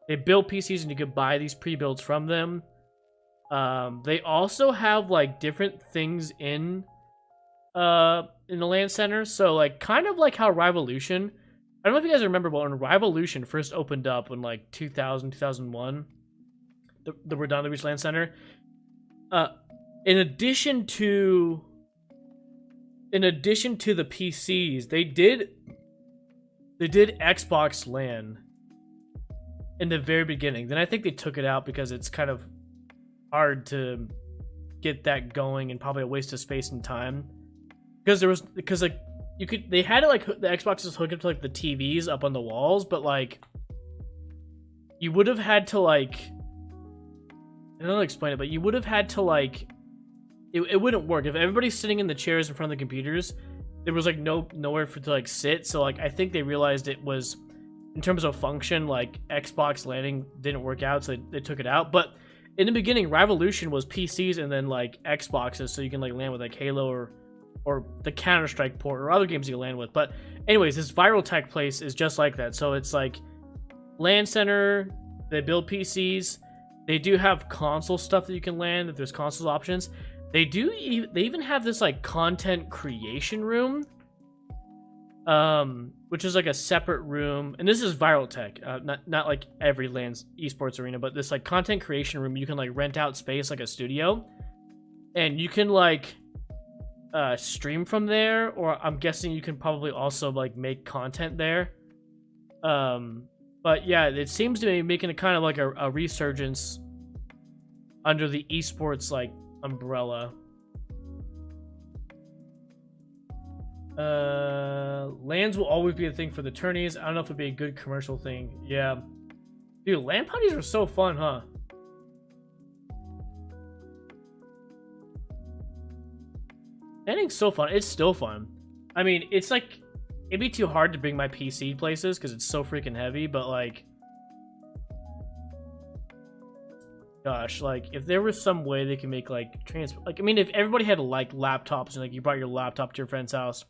build PCs and you can buy these pre-builds from them. They also have like different things in the LAN center. So like kind of like how Revolution. I don't know if you guys remember, but when Revolution first opened up in like 2000, 2001, the Redondo Beach LAN Center. In addition to in addition to the PCs, they did Xbox LAN in the very beginning. Then I think they took it out because it's kind of hard to get that going and probably a waste of space and time. Because like they had it like the Xboxes hooked up to like the TVs up on the walls, but like you would have had to like, I don't know how to explain it, but you would have had to like it wouldn't work if everybody's sitting in the chairs in front of the computers. There was like nowhere for to like sit, so like I think they realized it was, in terms of function, like Xbox landing didn't work out, so they took it out. But in the beginning, Revolution was PCs and then like Xboxes, so you can like land with like Halo or the Counter-Strike port or other games you can land with. But anyways, this Viral Tech place is just like that. So it's like LAN center, they build PCs, they do have console stuff that you can land if there's console options. They even have this like content creation room, which is like a separate room, and this is Viral Tech, not like every LAN's esports arena, but this like content creation room, you can like rent out space like a studio, and you can like stream from there, or I'm guessing you can probably also like make content there. But yeah, it seems to be making a kind of like a resurgence under the esports like umbrella. LANs will always be a thing for the tourneys. I don't know if it'd be a good commercial thing. Yeah, dude, LAN parties were so fun, huh? LANing's so fun. It's still fun. I mean, it's like, it'd be too hard to bring my PC places because it's so freaking heavy, but like, gosh, like if there was some way they could make like I mean, if everybody had like laptops and like you brought your laptop to your friend's house,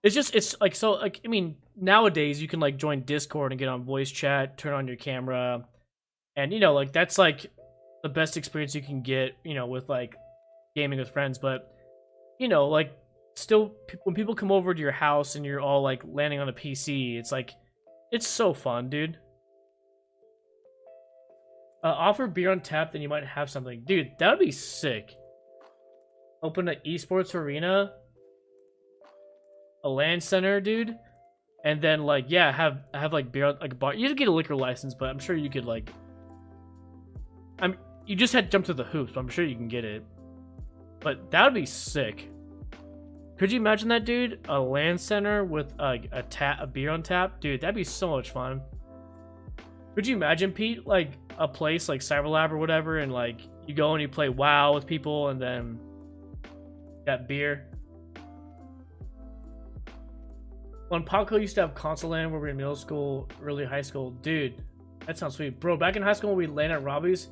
it's like, so like, I mean, nowadays you can like join Discord and get on voice chat, turn on your camera, and you know, like that's like the best experience you can get, you know, with like gaming with friends. But you know, like still, when people come over to your house and you're all like landing on a PC, it's like, it's so fun, dude. Offer beer on tap, then you might have something. Dude, that would be sick. Open an esports arena, a LAN center, dude, and then like, yeah, have like beer, like a bar. You have to get a liquor license, but I'm sure you could like, you just had to jump through the hoops, but I'm sure you can get it. But that would be sick. Could you imagine that, dude? A LAN center with a beer on tap, dude. That'd be so much fun. Could you imagine, Pete, like a place like CyberLab or whatever, and like you go and you play WoW with people, and then that beer. When Paco used to have console LAN where we were in middle school, early high school, dude, that sounds sweet, bro. Back in high school, when we LAN at Robbie's,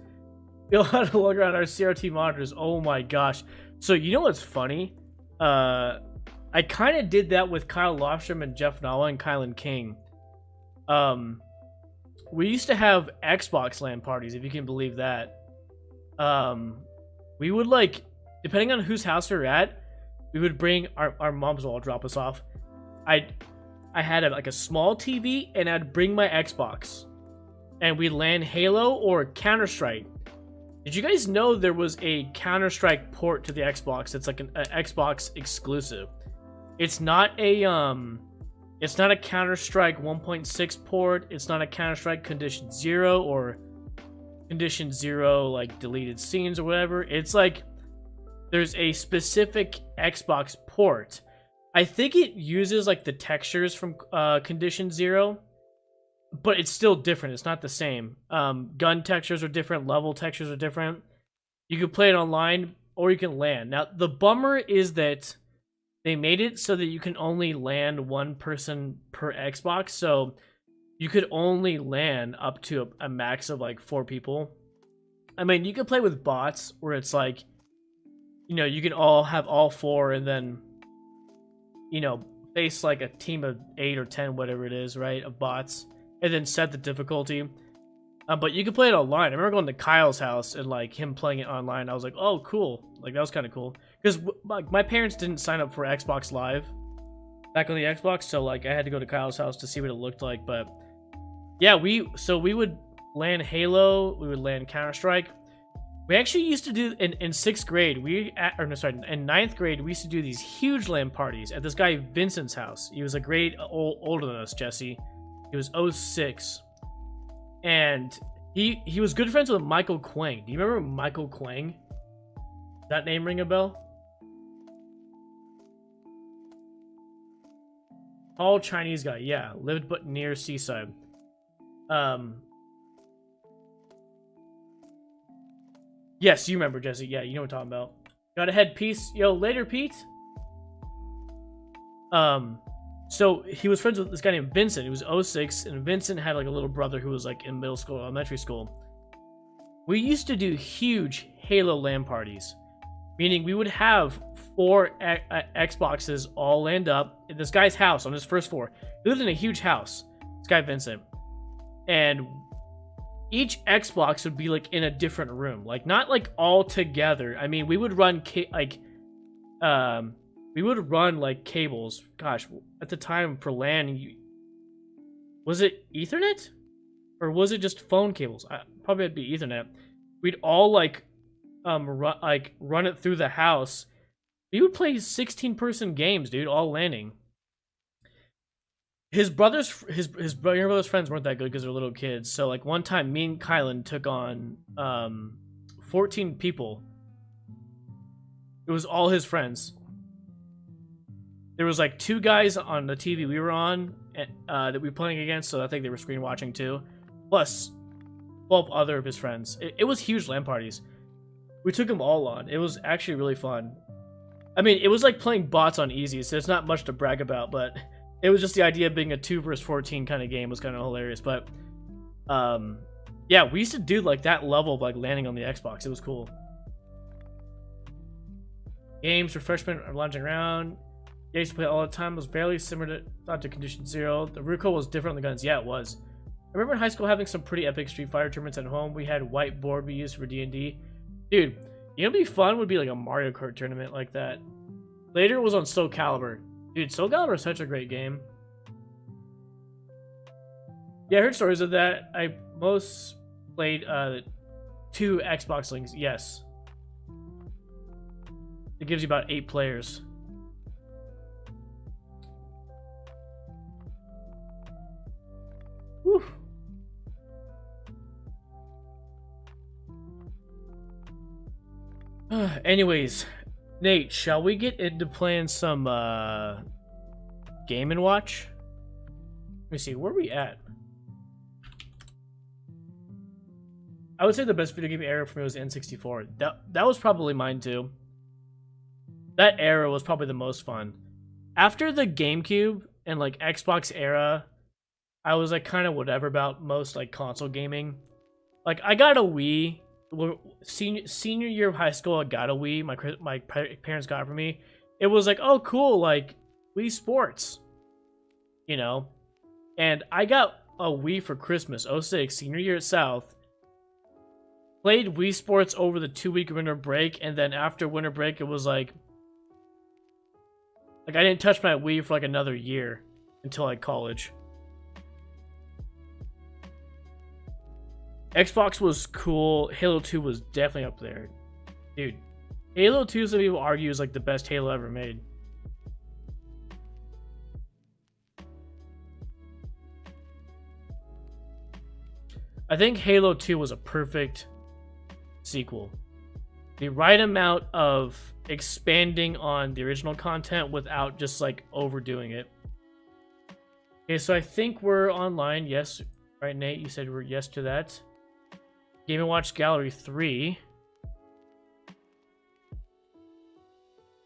we all had to look around our CRT monitors. Oh my gosh! So you know what's funny? I kind of did that with Kyle Lofstrom and Jeff Nalla and Kylan King. We used to have Xbox LAN parties, if you can believe that. We would like, depending on whose house we were at, we would bring our moms will all drop us off. I had like a small TV, and I'd bring my Xbox, and we'd LAN Halo or Counter-Strike. Did you guys know there was a Counter-Strike port to the Xbox? It's like an Xbox exclusive. It's not a Counter-Strike 1.6 port. It's not a Counter-Strike Condition 0 or Condition 0 like deleted scenes or whatever. It's like there's a specific Xbox port. I think it uses like the textures from Condition 0, but it's still different. It's not the same. Gun textures are different. Level textures are different. You can play it online or you can LAN. Now, the bummer is that they made it so that you can only LAN one person per Xbox. So you could only LAN up to a max of like 4 people. I mean, you could play with bots where it's like, you know, you can all have all 4 and then, you know, face like a team of 8 or 10, whatever it is, right, of bots, and then set the difficulty. But you can play it online. I remember going to Kyle's house and like him playing it online. I was like, oh, cool. Like that was kind of cool. Because like my parents didn't sign up for Xbox Live back on the Xbox, so like I had to go to Kyle's house to see what it looked like. But yeah, we would LAN Halo, we would LAN Counter-Strike, We actually used to do in 6th grade. In 9th grade, we used to do these huge LAN parties at this guy Vincent's house. He was a grade older than us, Jesse. He was 06, and he was good friends with Michael Kwang. Do you remember Michael Kwang? That name ring a bell? Tall Chinese guy, yeah, lived but near seaside. Yes, you remember, Jesse. Yeah, you know what I'm talking about. Got ahead, Peace. Yo, later, Pete. So he was friends with this guy named Vincent. He was 06, and Vincent had like a little brother who was like in middle school, elementary school. We used to do huge Halo LAN parties, meaning we would have 4 Xboxes all lined up in this guy's house on his first floor. He lived in a huge house, this guy Vincent, and each Xbox would be like in a different room, like not like all together. I mean, we would run like cables. Gosh, at the time for LAN, was it Ethernet or was it just phone cables? Probably it'd be Ethernet. We'd all like run it through the house. We would play 16-person games, dude, all landing. His brother's friends weren't that good because they're little kids. So like one time, me and Kylan took on 14 people. It was all his friends. There was like 2 guys on the TV we were on that we were playing against, so I think they were screen watching too. Plus 12 other of his friends. It was huge LAN parties. We took them all on. It was actually really fun. I mean, it was like playing bots on easy, so there's not much to brag about, but it was just the idea of being a 2 versus 14 kind of game was kind of hilarious. But yeah, we used to do like that level of like landing on the Xbox. It was cool. Games, refreshment, or lounging around. Yeah, I used to play all the time. It was fairly similar to Condition Zero. The recoil was different on the guns. Yeah, it was. I remember in high school having some pretty epic Street Fighter tournaments at home. We had whiteboard we used for D&D. Dude, you know what'd be fun would be like a Mario Kart tournament like that. Later it was on Soul Calibur. Dude, Soul Calibur is such a great game. Yeah, I heard stories of that. I most played 2 Xbox links. Yes. It gives you about 8 players. Whew. Anyways, Nate, shall we get into playing some Game & Watch? Let me see, where are we at? I would say the best video game era for me was N64. That was probably mine too. That era was probably the most fun. After the GameCube and like Xbox era, I was like kind of whatever about most like console gaming. Like I got a Wii. Senior year of high school, I got a Wii. My parents got it for me. It was like, oh cool, like Wii Sports, you know. And I got a Wii for Christmas, 06, senior year at South. Played Wii Sports over the 2-week winter break, and then after winter break, it was like I didn't touch my Wii for like another year until like college. Xbox was cool. Halo 2 was definitely up there. Dude, Halo 2, some people argue, is like the best Halo ever made. I think Halo 2 was a perfect sequel. The right amount of expanding on the original content without just like overdoing it. Okay, so I think we're online. Yes, right, Nate? You said we're yes to that. Game & Watch Gallery 3.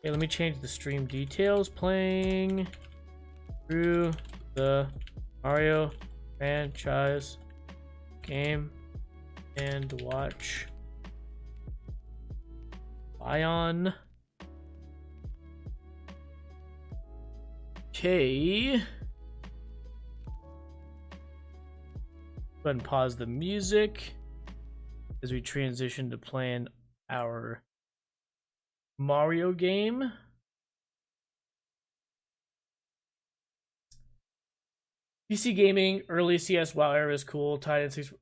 Okay, let me change the stream details. Playing through the Mario franchise Game & Watch Ion. Okay. Go ahead and pause the music as we transition to playing our Mario game. PC gaming, early CS WoW era is cool. Tied in 6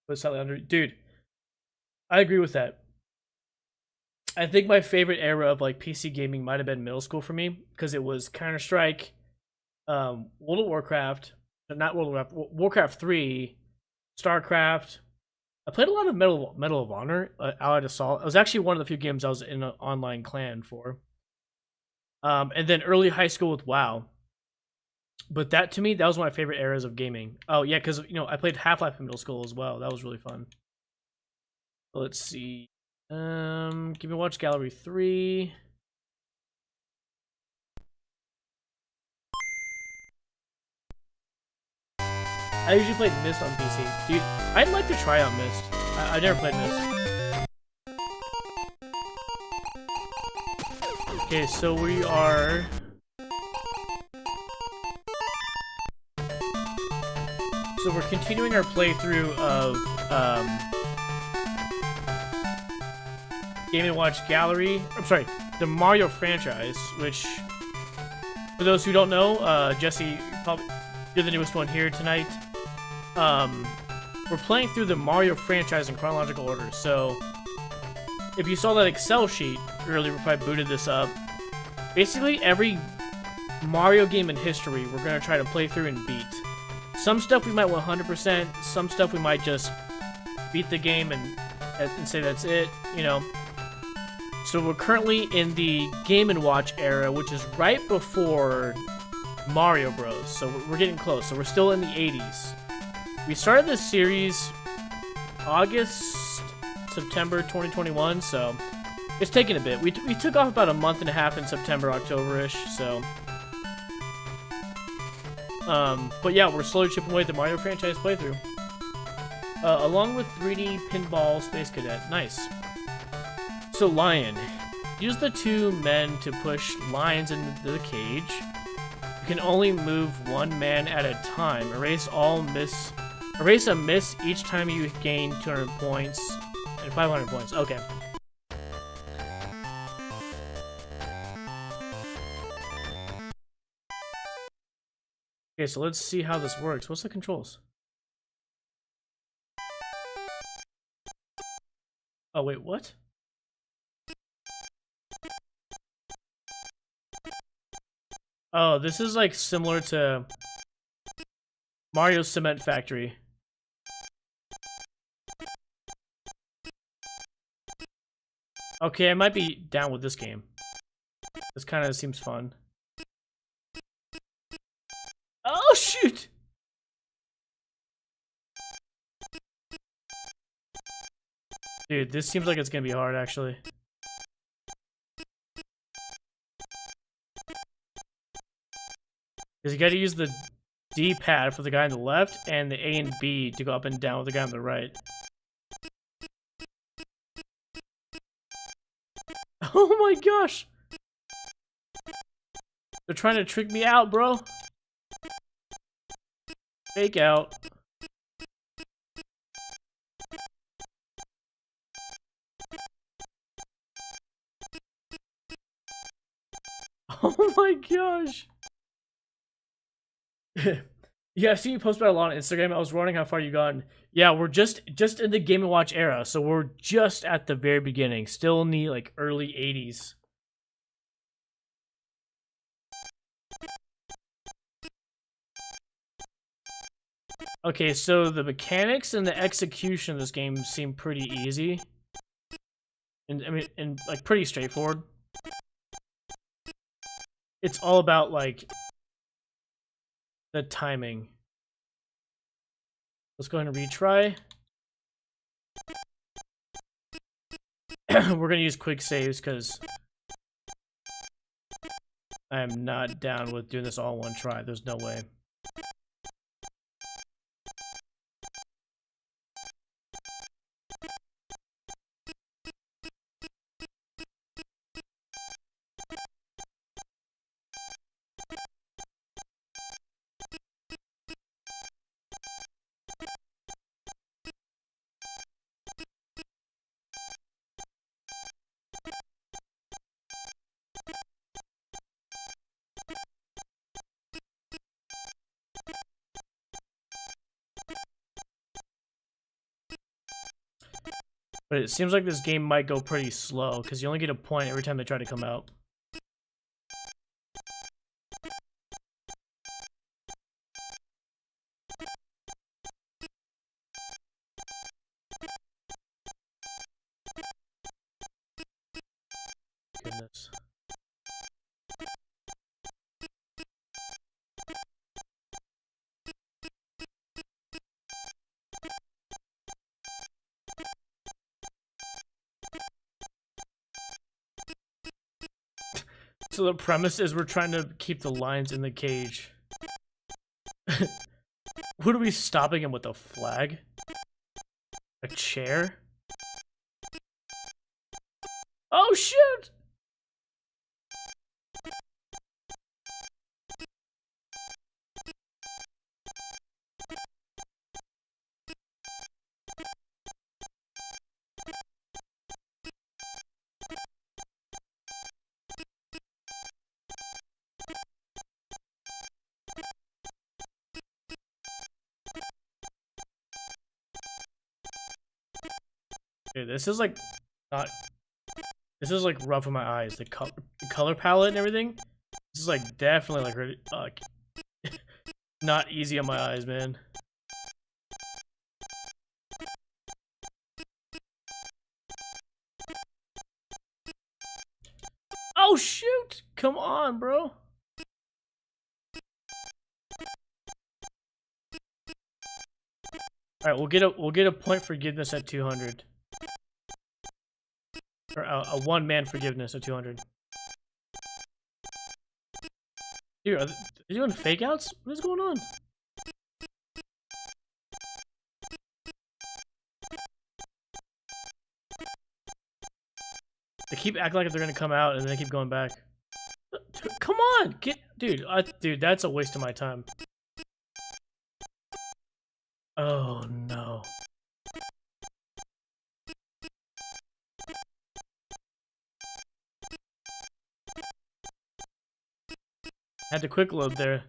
was slightly under. Dude, I agree with that. I think my favorite era of like PC gaming might have been middle school for me because it was Counter Strike, World of Warcraft, not World of Warcraft, Warcraft 3, StarCraft. I played a lot of Medal of Honor, Allied Assault. It was actually one of the few games I was in an online clan for. And then early high school with WoW. But that to me, that was one of my favorite eras of gaming. Oh yeah, because I played Half-Life in middle school as well. That was really fun. Let's see. Give me Watch Gallery 3. I usually played Myst on PC. Dude, I'd like to try out Myst. I never played Myst. Okay, so we are... So we're continuing our playthrough of Game & Watch Gallery. I'm sorry, the Mario franchise, which, for those who don't know, Jesse, you're the newest one here tonight. We're playing through the Mario franchise in chronological order. So, if you saw that Excel sheet earlier before I booted this up, basically every Mario game in history we're going to try to play through and beat. Some stuff we might 100%, some stuff we might just beat the game and say that's it, So we're currently in the Game & Watch era, which is right before Mario Bros. So we're getting close. So we're still in the 80s. We started this series August, September 2021, so it's taken a bit. We took off about a month and a half in September, October-ish, so... but yeah, we're slowly chipping away at the Mario franchise playthrough. Along with 3D Pinball Space Cadet. Nice. So, Lion. Use the two men to push lions into the cage. You can only move one man at a time. Erase a miss each time you gain 200 points and 500 points. Okay. Okay, so let's see how this works. What's the controls? Oh, wait, what? Oh, this is like similar to Mario's Cement Factory. Okay, I might be down with this game. This kind of seems fun. Oh, shoot! Dude, this seems like it's gonna be hard, actually. Because you gotta use the D-pad for the guy on the left, and the A and B to go up and down with the guy on the right. Oh my gosh! They're trying to trick me out, bro. Fake out. Oh my gosh. Yeah, I've seen you post about it a lot on Instagram. I was wondering how far you gotten. Yeah, we're just in the Game & Watch era, so we're just at the very beginning. Still in the like early 80s. Okay, so the mechanics and the execution of this game seem pretty easy. And like pretty straightforward. It's all about like the timing. Let's go ahead and retry. We're gonna use quick saves because I am not down with doing this all in one try. There's no way. But it seems like this game might go pretty slow, because you only get a point every time they try to come out. Goodness. So the premise is we're trying to keep the lions in the cage. What are we stopping him with, a flag? A chair? Oh shoot! Dude, this is like not. This is like rough on my eyes. The color palette and everything. This is like definitely like not easy on my eyes, man. Oh shoot! Come on, bro. All right, we'll get a point forgiveness at 200. Or a one-man forgiveness at 200. Dude, are they doing fake outs? What is going on? They keep acting like they're gonna come out and then they keep going back. Come on! Dude, dude, that's a waste of my time. Oh no. Had to quick load there.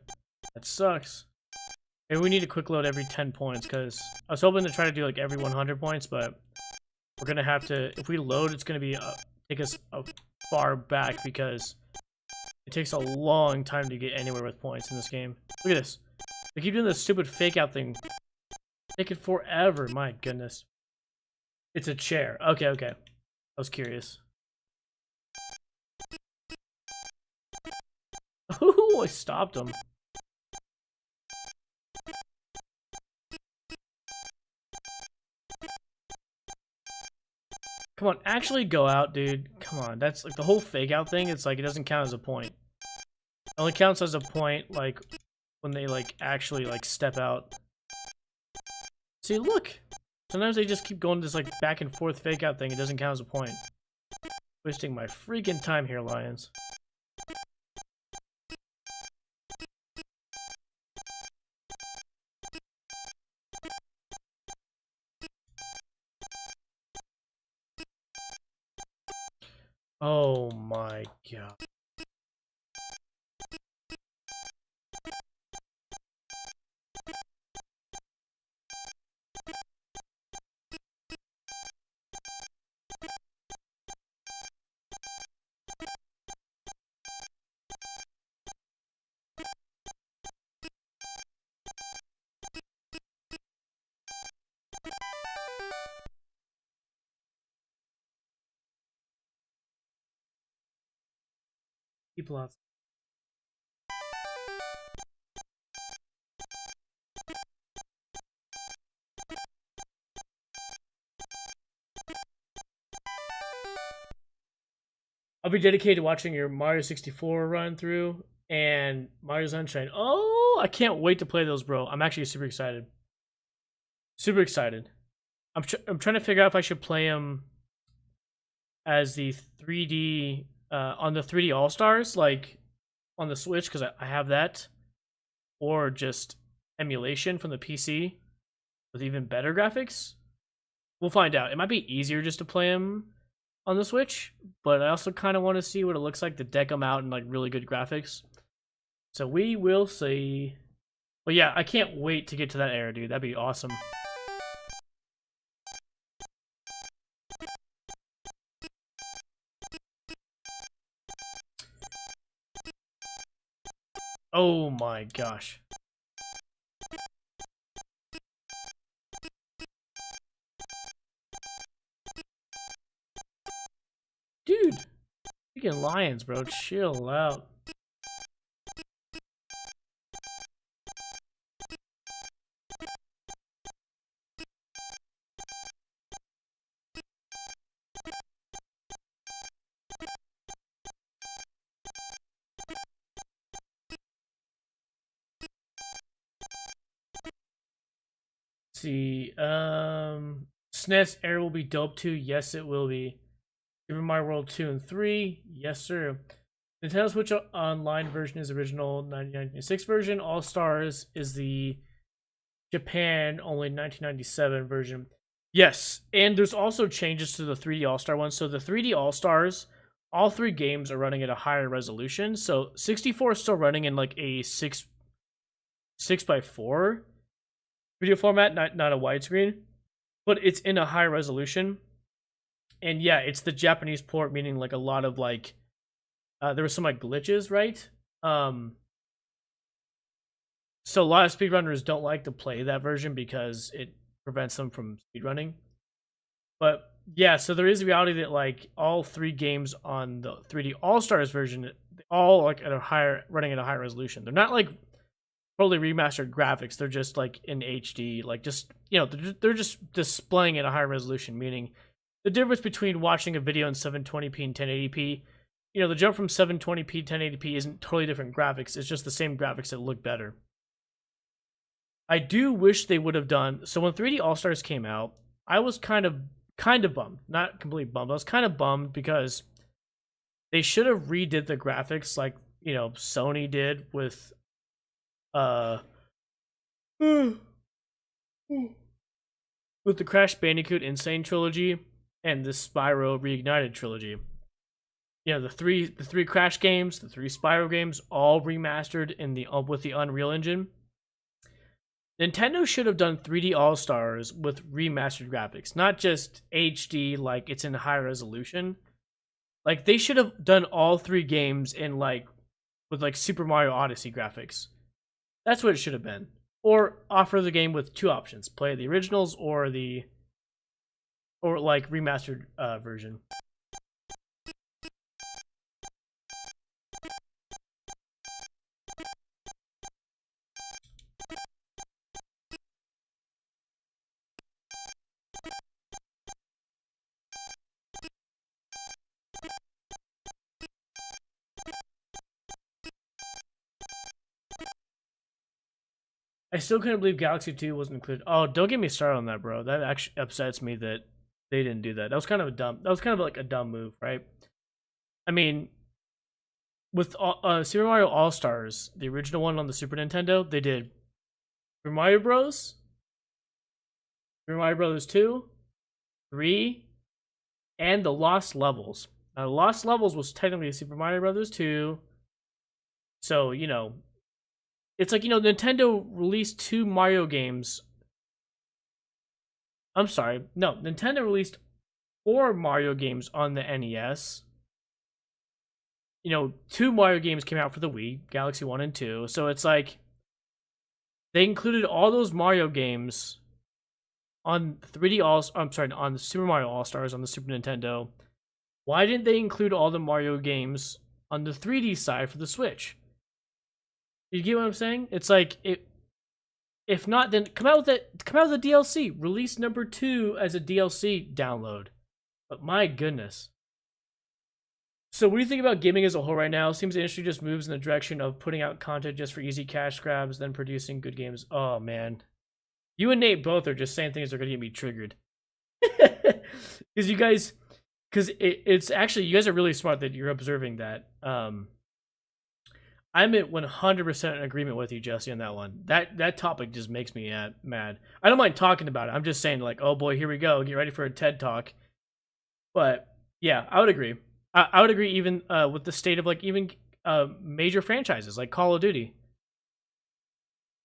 That sucks. Maybe we need to quick load every 10 points, because I was hoping to try to do like every 100 points, but we're gonna have to, if we load, it's gonna be take us far back, because it takes a long time to get anywhere with points in this game. Look at this. They keep doing this stupid fake out thing. Take it forever, my goodness. It's a chair. Okay, okay. I was curious. Ooh, I stopped him. Come on, actually go out, dude. Come on, that's like the whole fake out thing. It's like it doesn't count as a point. It only counts as a point like when they like actually like step out. See, look. Sometimes they just keep going this like back and forth fake out thing. It doesn't count as a point. Wasting my freaking time here, Lions. Oh my god. People out. I'll be dedicated to watching your Mario 64 run through and Mario Sunshine. Oh, I can't wait to play those, bro. I'm actually super excited. Super excited. I'm trying to figure out if I should play them as the 3D on the 3D All Stars, like on the Switch, because I have that, or just emulation from the PC with even better graphics. We'll find out. It might be easier just to play them on the Switch, but I also kind of want to see what it looks like to deck them out in like really good graphics. So we will see. But yeah, I can't wait to get to that era, dude. That'd be awesome. Oh my gosh. Dude, freaking lions, bro. Chill out. See, SNES Air will be dope too. Yes, it will be. Super Mario World 2 and 3. Yes, sir. Nintendo Switch Online version is original 1996 version. All Stars is the Japan only 1997 version. Yes, and there's also changes to the 3D All Star one. So the 3D All Stars, all three games are running at a higher resolution. So 64 is still running in like a 6x4 video format, not a widescreen, but it's in a high resolution. And yeah, it's the Japanese port, meaning like a lot of like there were some like glitches, right? So a lot of speedrunners don't like to play that version because it prevents them from speedrunning. But yeah, so there is a reality that like all three games on the 3D All Stars version, all like at a higher running at a higher resolution. They're not like totally remastered graphics. They're just like in HD, like just they're just displaying at a higher resolution, meaning the difference between watching a video in 720p and 1080p, the jump from 720p to 1080p isn't totally different graphics. It's just the same graphics that look better. I do wish they would have done so when 3D All Stars came out. I was kind of bummed, not completely bummed. I was kind of bummed because they should have redid the graphics like Sony did with with the Crash Bandicoot Insane trilogy and the Spyro Reignited trilogy. The three Crash games, the three Spyro games, all remastered in the with the Unreal Engine. Nintendo should have done 3D All Stars with remastered graphics, not just HD like it's in high resolution. Like they should have done all three games in like with like Super Mario Odyssey graphics. That's what it should have been. Or offer the game with two options: play the originals or like remastered version. I still couldn't believe Galaxy 2 wasn't included. Oh, don't get me started on that, bro. That actually upsets me that they didn't do that. That was kind of like a dumb move, right? I mean, with Super Mario All Stars, the original one on the Super Nintendo, they did Super Mario Bros, Super Mario Bros 2, 3, and the Lost Levels. Now, the Lost Levels was technically Super Mario Bros 2, so it's like Nintendo released two Mario games. I'm sorry, no, Nintendo released 4 Mario games on the NES. Two Mario games came out for the Wii, Galaxy 1 and 2. So it's like they included all those Mario games on on the Super Mario All Stars on the Super Nintendo. Why didn't they include all the Mario games on the 3D side for the Switch? You get what I'm saying? It's like if not, then come out with the DLC. Release number 2 as a DLC download. But my goodness. So what do you think about gaming as a whole right now? Seems the industry just moves in the direction of putting out content just for easy cash grabs, then producing good games. Oh man. You and Nate both are just saying things that are gonna get me triggered. Because it's actually, you guys are really smart that you're observing that. I'm at 100% in agreement with you, Jesse, on that one. That topic just makes me mad. I don't mind talking about it. I'm just saying, like, oh boy, here we go. Get ready for a TED Talk. But yeah, I would agree. I would agree even with the state of like even major franchises like Call of Duty.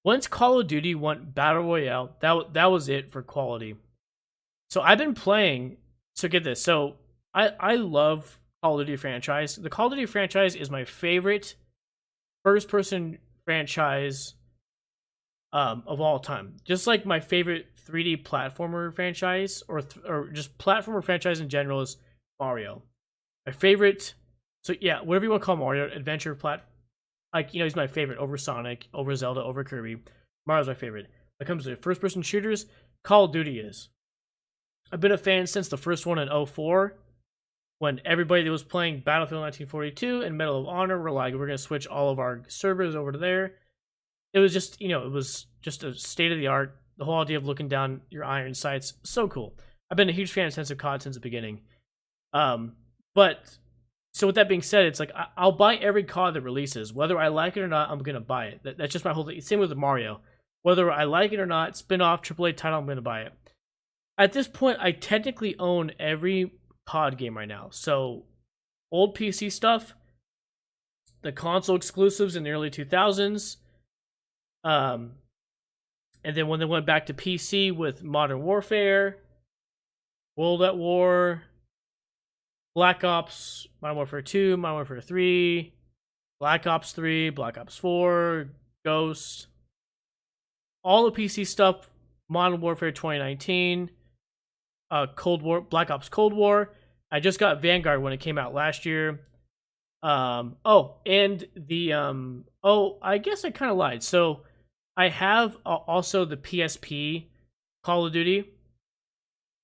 Once Call of Duty went Battle Royale, that was it for quality. So I've been playing. So get this. So I love Call of Duty franchise. The Call of Duty franchise is my favorite first-person franchise of all time. Just like my favorite 3D platformer franchise, or just platformer franchise in general, is Mario. My favorite, so yeah, whatever you want to call Mario, adventure like, you know, he's my favorite over Sonic, over Zelda, over Kirby. Mario's my favorite. When it comes to first-person shooters, Call of Duty is. I've been a fan since the first one in 04, when everybody that was playing Battlefield 1942 and Medal of Honor were like, we're going to switch all of our servers over to there. It was just, you know, it was just a state of the art. The whole idea of looking down your iron sights, so cool. I've been a huge fan of Sense of COD since the beginning. But so with that being said, it's like I'll buy every COD that releases, whether I like it or not. I'm gonna buy it. That's just my whole thing. Same with Mario. Whether I like it or not, spin-off AAA title, I'm gonna buy it. At this point, I technically own every COD game right now. So old PC stuff, the console exclusives in the early 2000s. And then when they went back to PC with Modern Warfare, World at War, Black Ops, Modern Warfare 2, Modern Warfare 3, Black Ops 3, Black Ops 4, Ghost, all the PC stuff, Modern Warfare 2019, Cold War, Black Ops Cold War. I just got Vanguard when it came out last year. And the I guess I kind of lied. So I have also the PSP Call of Duty.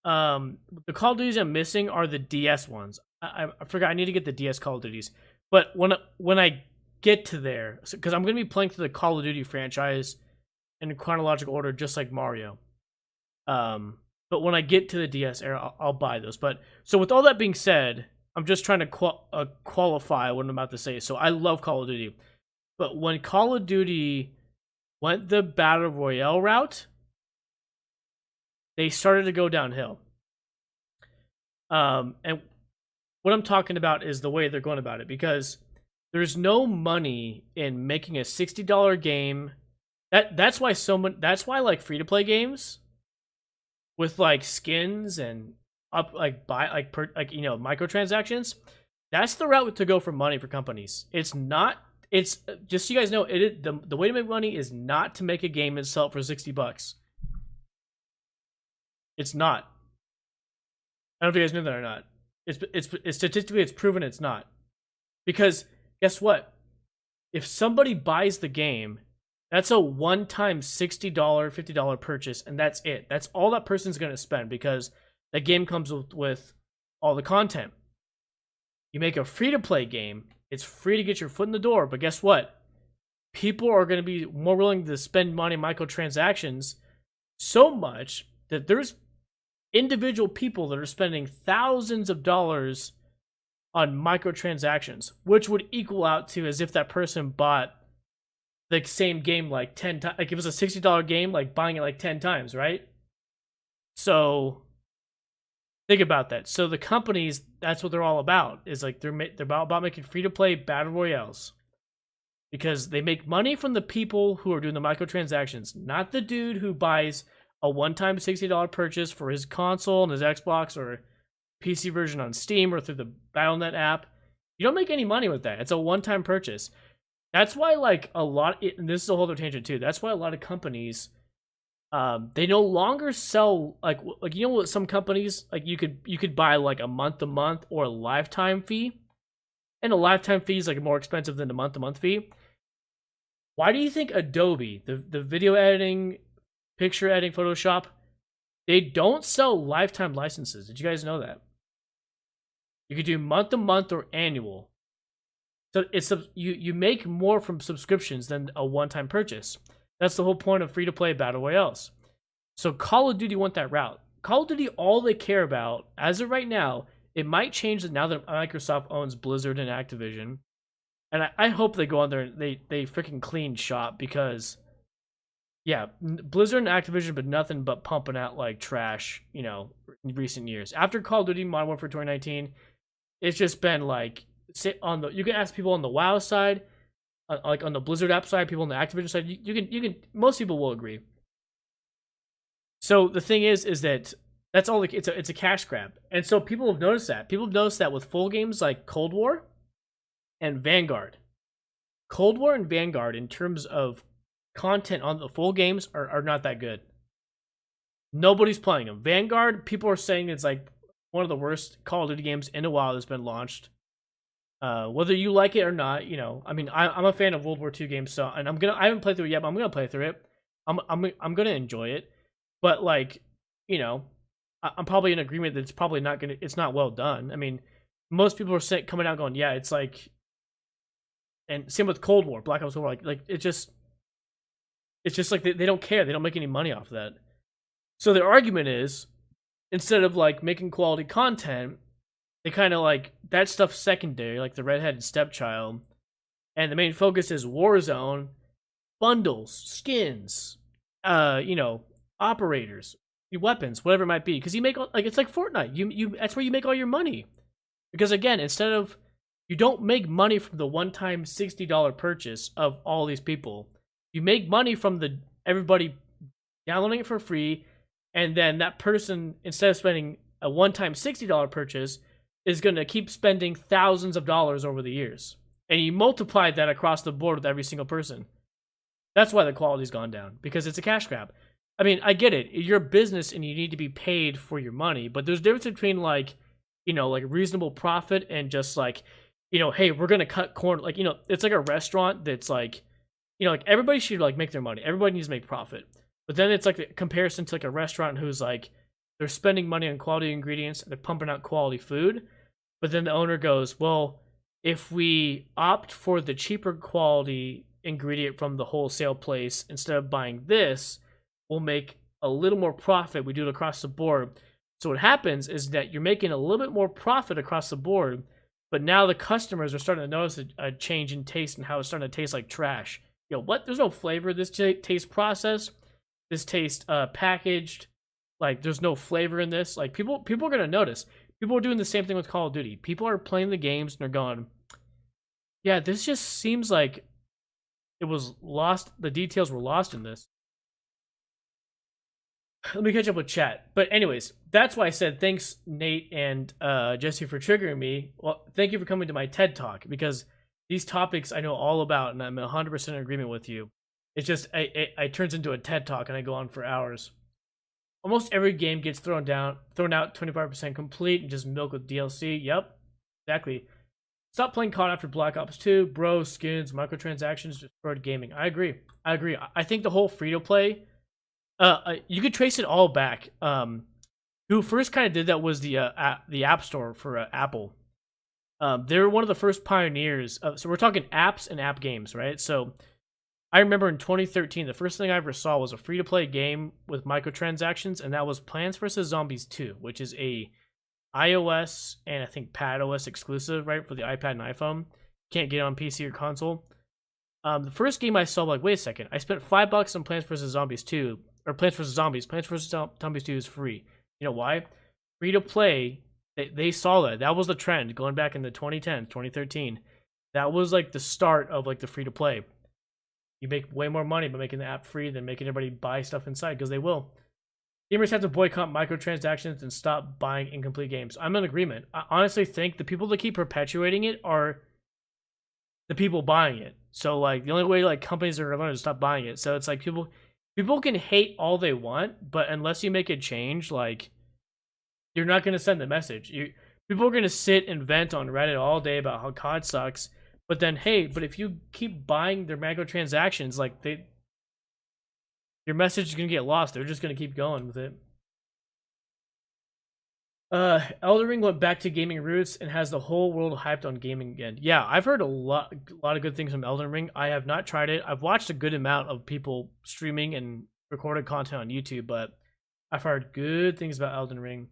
The Call of Duties I'm missing are the DS ones. I forgot. I need to get the DS Call of Duties. But when I get to there, because I'm going to be playing through the Call of Duty franchise in chronological order, just like Mario. But when I get to the DS era, I'll buy those. But so with all that being said, I'm just trying to qualify what I'm about to say. So I love Call of Duty, but when Call of Duty went the Battle Royale route, they started to go downhill. And what I'm talking about is the way they're going about it, because there's no money in making a $60 game. That's why like free to play games with like skins and microtransactions. That's the route to go for money for companies. It's not. It's just so you guys know, the way to make money is not to make a game and sell it for $60. It's not. I don't know if you guys knew that or not. It's statistically it's proven it's not. Because guess what? If somebody buys the game, that's a one-time $60, $50 purchase, and that's it. That's all that person's going to spend, because the game comes with all the content. You make a free-to-play game, it's free to get your foot in the door, but guess what? People are going to be more willing to spend money on microtransactions so much that there's individual people that are spending thousands of dollars on microtransactions, which would equal out to as if that person bought the same game like 10 times. Like, if it was a $60 game, like buying it like 10 times, right? So think about that. So the companies, that's what they're all about. Is like they're about making free-to-play battle royales, because they make money from the people who are doing the microtransactions, not the dude who buys a one-time $60 purchase for his console and his Xbox or PC version on Steam or through the Battle.net app. You don't make any money with that. It's a one-time purchase. That's why, like, and this is a whole other tangent too. That's why a lot of companies, they no longer sell like you know what, some companies, like, you could buy like a month-to-month or a lifetime fee, and a lifetime fee is like more expensive than a month-to-month fee. Why do you think Adobe, the video editing, picture editing, Photoshop, they don't sell lifetime licenses? Did you guys know that? You could do month-to-month or annual. So you make more from subscriptions than a one-time purchase. That's the whole point of free-to-play battle royales. So Call of Duty went that route. Call of Duty, all they care about, as of right now, it might change now that Microsoft owns Blizzard and Activision. And I hope they go on there and they freaking clean shop, because, yeah, Blizzard and Activision, but nothing but pumping out like trash, you know, in recent years. After Call of Duty Modern Warfare 2019, it's just been like, you can ask people on the WoW side, like on the Blizzard app side, people on the Activision side, you can most people will agree. So the thing is that that's all. It's a cash grab, and so people have noticed that. People have noticed that with full games like Cold War and Vanguard. Cold War and Vanguard, in terms of content on the full games, are not that good. Nobody's playing them. Vanguard, people are saying it's like one of the worst Call of Duty games in a while that's been launched. Whether you like it or not, you know, I mean, I'm a fan of World War II games, so and I haven't played through it yet, but I'm gonna play through it. I'm gonna enjoy it, but like, you know, I'm probably in agreement that it's probably it's not well done. I mean, most people are coming out going, yeah, it's like, and same with Cold War, Black Ops Cold War, like it's just like they don't care, they don't make any money off of that. So their argument is, instead of like making quality content, they kind of like that stuff's secondary, like the redheaded stepchild, and the main focus is Warzone, bundles, skins, you know, operators, weapons, whatever it might be. Because you make like it's like Fortnite. You that's where you make all your money. Because again, instead of you don't make money from the one-time $60 purchase of all these people. You make money from everybody downloading it for free, and then that person, instead of spending a one-time $60 purchase, is going to keep spending thousands of dollars over the years. And you multiply that across the board with every single person. That's why the quality's gone down, because it's a cash grab. I mean, I get it. You're a business and you need to be paid for your money, but there's a difference between like, you know, like reasonable profit and just like, you know, hey, we're going to cut corner. Like, you know, it's like a restaurant that's like, you know, like everybody should like make their money. Everybody needs to make profit. But then it's like a comparison to like a restaurant who's like, they're spending money on quality ingredients, they're pumping out quality food. But then the owner goes, well, if we opt for the cheaper quality ingredient from the wholesale place instead of buying this, we'll make a little more profit. We do it across the board. So what happens is that you're making a little bit more profit across the board, but now the customers are starting to notice a change in taste and how it's starting to taste like trash. You know, what? There's no flavor. This tastes processed. This tastes packaged. Like, there's no flavor in this. Like, people are going to notice. People are doing the same thing with Call of Duty. People are playing the games and they're going, yeah, this just seems like it was lost. The details were lost in this. Let me catch up with chat. But anyways, that's why I said thanks, Nate and Jesse, for triggering me. Well, thank you for coming to my TED Talk, because these topics I know all about and I'm 100% in agreement with you. It's just, it turns into a TED Talk and I go on for hours. Almost every game gets thrown out 25% complete and just milk with DLC. Yep, exactly. Stop playing COD after Black Ops 2. Bro, skins, microtransactions destroyed gaming. I agree. I think the whole free-to-play, you could trace it all back. Who first kind of did that was the App Store for Apple. They were one of the first pioneers. So we're talking apps and app games, right? So I remember in 2013, the first thing I ever saw was a free-to-play game with microtransactions, and that was Plants vs. Zombies 2, which is a iOS and I think PadOS exclusive, right, for the iPad and iPhone. Can't get it on PC or console. The first game I saw, like, wait a second, I spent $5 on Plants vs. Zombies 2, or Plants vs. Zombies. Plants vs. Zombies 2 is free. You know why? Free-to-play, they saw that. That was the trend going back in the 2010s, 2013. That was, like, the start of, like, the free-to-play. You make way more money by making the app free than making everybody buy stuff inside, because they will. Gamers have to boycott microtransactions and stop buying incomplete games. I'm in agreement. I honestly think the people that keep perpetuating it are the people buying it. So, like, the only way, like, companies are going to stop buying it. So it's like people can hate all they want, but unless you make a change, like, you're not going to send the message. People are going to sit and vent on Reddit all day about how COD sucks. But then, hey, but if you keep buying their microtransactions, like, your message is going to get lost. They're just going to keep going with it. Elden Ring went back to gaming roots and has the whole world hyped on gaming again. Yeah, I've heard a lot of good things from Elden Ring. I have not tried it. I've watched a good amount of people streaming and recorded content on YouTube, but I've heard good things about Elden Ring.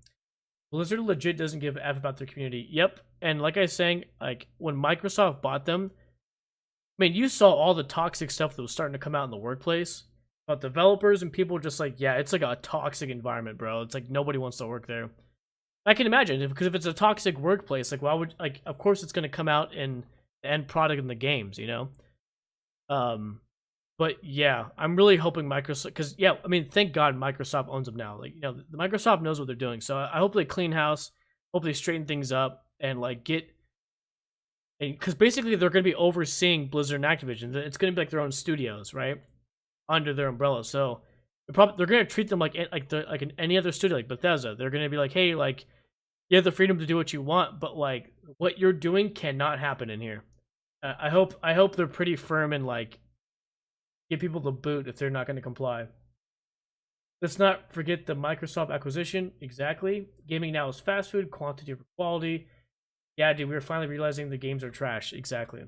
Blizzard legit doesn't give a F about their community. Yep. And like I was saying, like, when Microsoft bought them, I mean, you saw all the toxic stuff that was starting to come out in the workplace. But developers and people are just like, yeah, it's like a toxic environment, bro. It's like nobody wants to work there. I can imagine, because if it's a toxic workplace, like, why would, like, of course it's going to come out in the end product in the games, you know? But yeah, I'm really hoping Microsoft, because yeah, I mean, thank God Microsoft owns them now. Like, you know, Microsoft knows what they're doing. So I hope they clean house, hope they straighten things up, and like get because basically they're going to be overseeing Blizzard and Activision. It's going to be like their own studios, right, under their umbrella. So they're going to treat them like any other studio, like Bethesda. They're going to be like, hey, like you have the freedom to do what you want, but like what you're doing cannot happen in here. I hope they're pretty firm and like give people the boot if they're not going to comply. Let's not forget the Microsoft acquisition. Exactly. Gaming now is fast food, quantity over quality. Yeah, dude, we're finally realizing the games are trash. Exactly.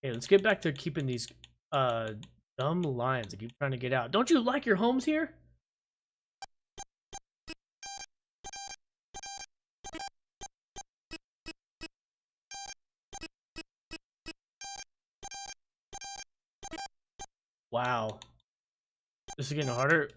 Okay, let's get back to keeping these dumb lines I keep trying to get out. Don't you like your homes here? Wow. This is getting harder.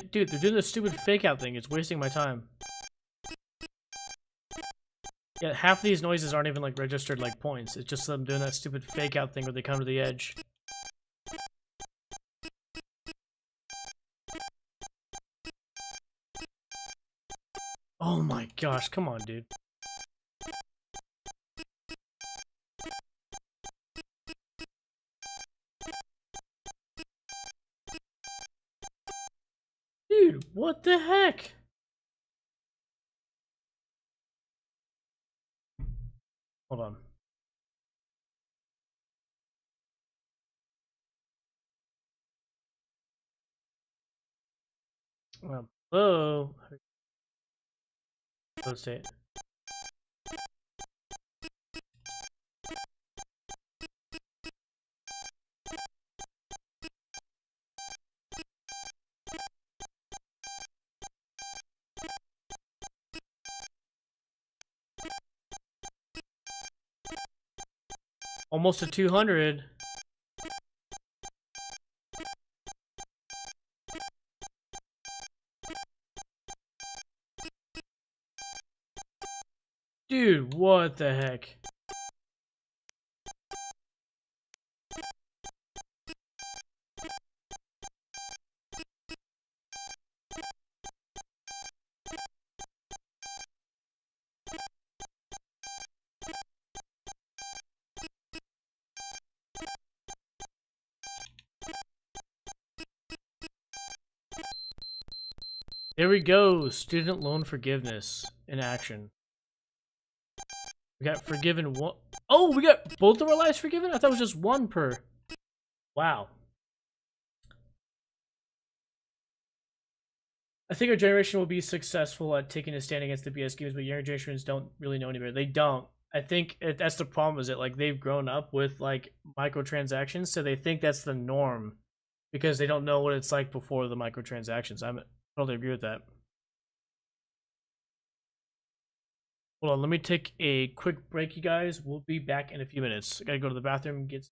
Dude, they're doing this stupid fake out thing. It's wasting my time. Yeah, half these noises aren't even like registered like points. It's just them doing that stupid fake out thing where they come to the edge. Oh my gosh, come on, dude. Dude, what the heck? Hold on. Hello? Hello, state. Almost to 200. Dude, what the heck? There we go. Student loan forgiveness in action. We got forgiven one. Oh, we got both of our lives forgiven? I thought it was just one per. Wow. I think our generation will be successful at taking a stand against the BS games, but younger generations don't really know any better. They don't. I think that's the problem. Is it like they've grown up with like microtransactions, so they think that's the norm because they don't know what it's like before the microtransactions. I totally agree with that. Hold on, let me take a quick break, you guys. We'll be back in a few minutes. I gotta go to the bathroom and get.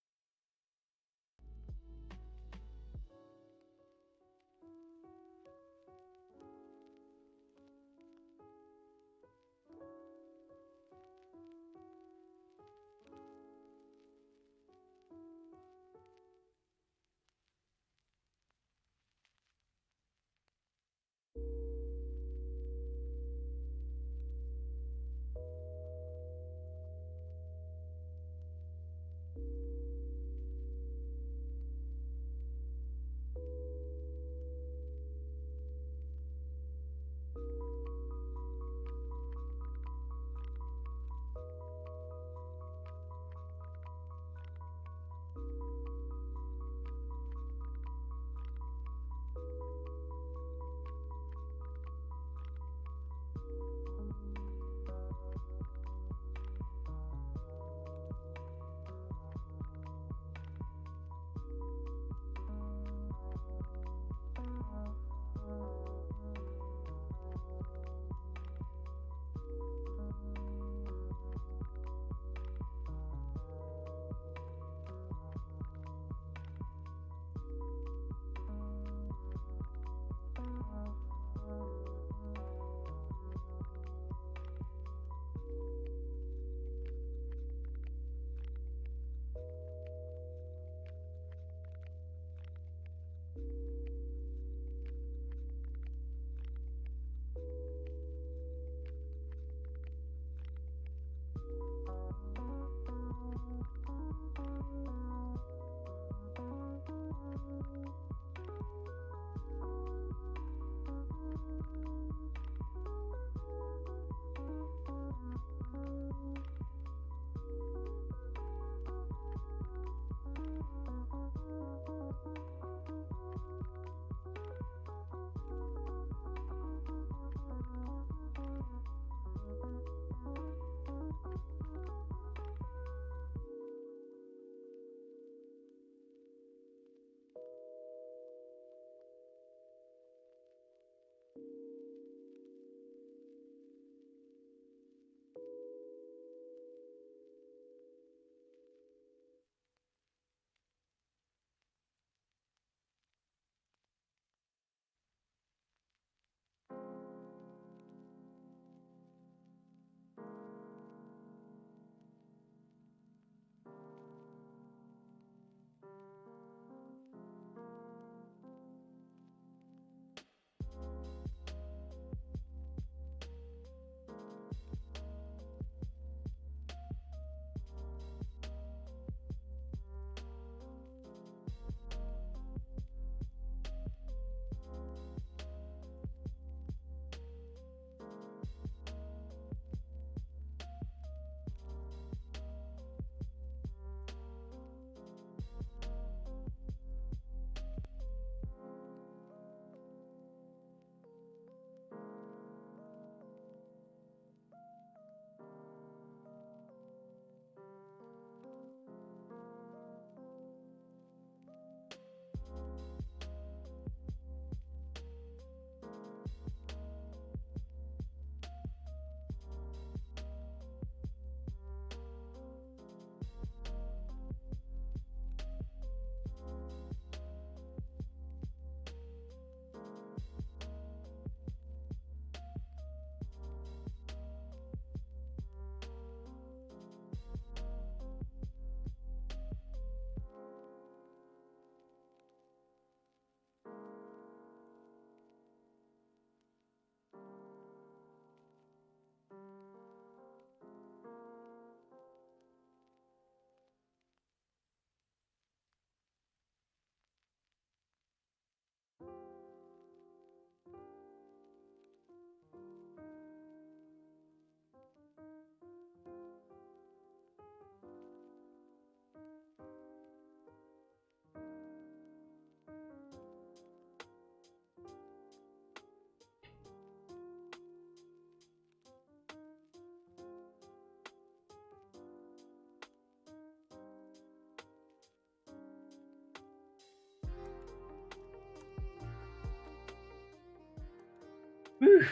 Whew.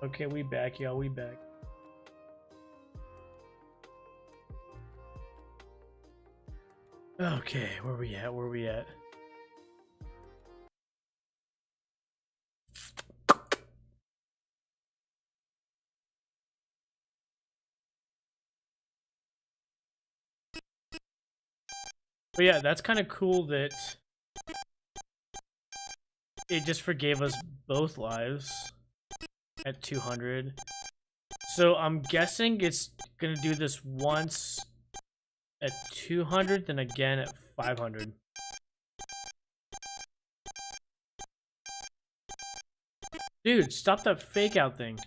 Okay, we back, y'all. We back. Okay, where we at? Where we at? But yeah, that's kind of cool that it just forgave us both lives at 200. So I'm guessing it's gonna do this once at 200, then again at 500. Dude, stop that fake out thing.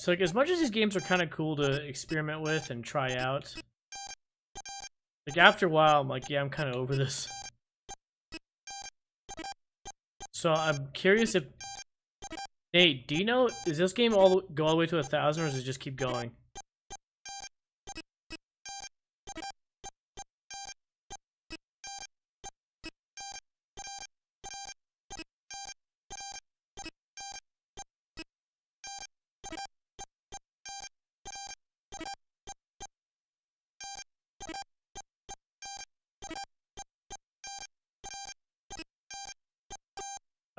So like, as much as these games are kind of cool to experiment with and try out, like after a while I'm like, yeah, I'm kind of over this. So I'm curious if Nate, do you know, is this game go all the way to 1,000 or does it just keep going?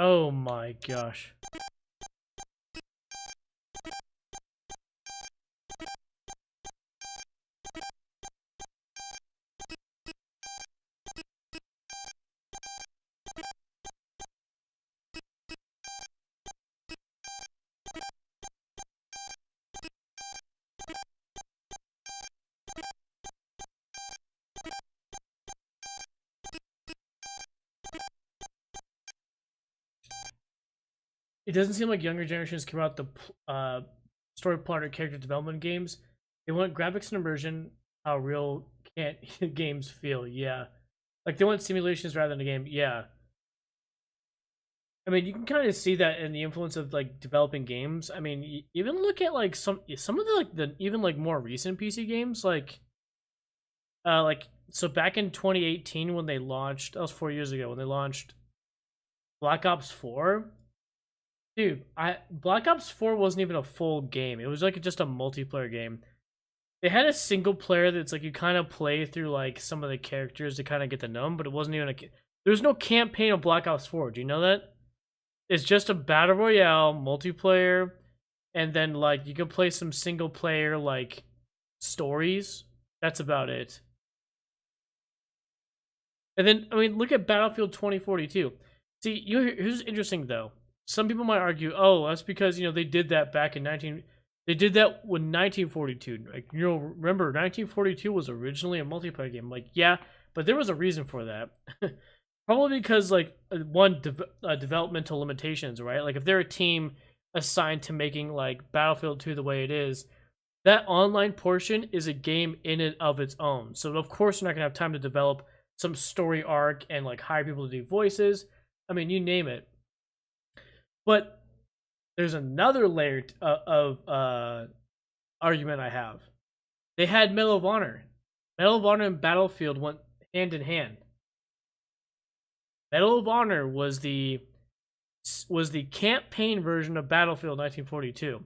Oh my gosh. it doesn't seem like younger generations care about the story plot or character development games. They want graphics and immersion, how real can't games feel. Yeah, like they want simulations rather than a game. Yeah, I mean you can kind of see that in the influence of like developing games. I mean, even look at like some of the like the even like more recent PC games like so back in 2018 when they launched, that was 4 years ago when they launched Black Ops 4. Dude, Black Ops 4 wasn't even a full game. It was like just a multiplayer game. They had a single player that's like you kind of play through like some of the characters to kind of get to know them, but it wasn't even there's no campaign of Black Ops 4. Do you know that? It's just a battle royale multiplayer, and then like you can play some single player like stories. That's about it. And then I mean, look at Battlefield 2042. See, here's interesting though. Some people might argue, oh, that's because they did that back in they did that when 1942. Like remember 1942 was originally a multiplayer game. Like yeah, but there was a reason for that. Probably because like developmental limitations, right? Like if they're a team assigned to making like Battlefield 2 the way it is, that online portion is a game in and of its own. So of course you're not gonna have time to develop some story arc and like hire people to do voices. I mean, you name it. But there's another layer of argument I have. They had Medal of Honor. Medal of Honor and Battlefield went hand in hand. Medal of Honor was the campaign version of Battlefield 1942.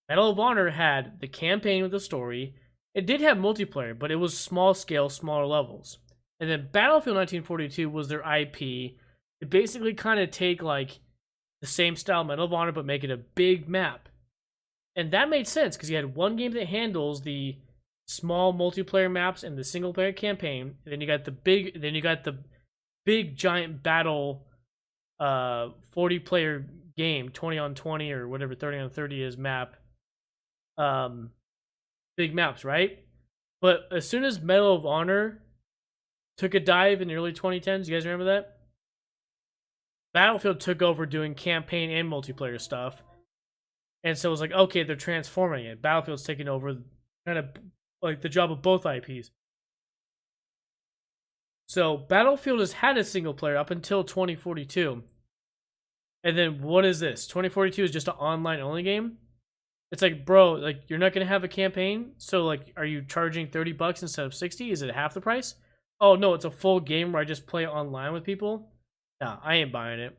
Medal of Honor had the campaign with the story. It did have multiplayer, but it was small scale, smaller levels. And then Battlefield 1942 was their IP. It basically kind of take like the same style Medal of Honor, but make it a big map. And that made sense because you had one game that handles the small multiplayer maps and the single player campaign. And then you got the big giant battle 40 player game, 20 on 20 or whatever 30 on 30 is map. Big maps, right? But as soon as Medal of Honor took a dive in the early 2010s, you guys remember that? Battlefield took over doing campaign and multiplayer stuff. And so it was like, okay, they're transforming it. Battlefield's taking over kind of like the job of both IPs. So Battlefield has had a single player up until 2042. And then what is this? 2042 is just an online only game? It's like, bro, like you're not going to have a campaign? So like are you charging $30 instead of 60? Is it half the price? Oh no, it's a full game where I just play online with people? Nah, I ain't buying it.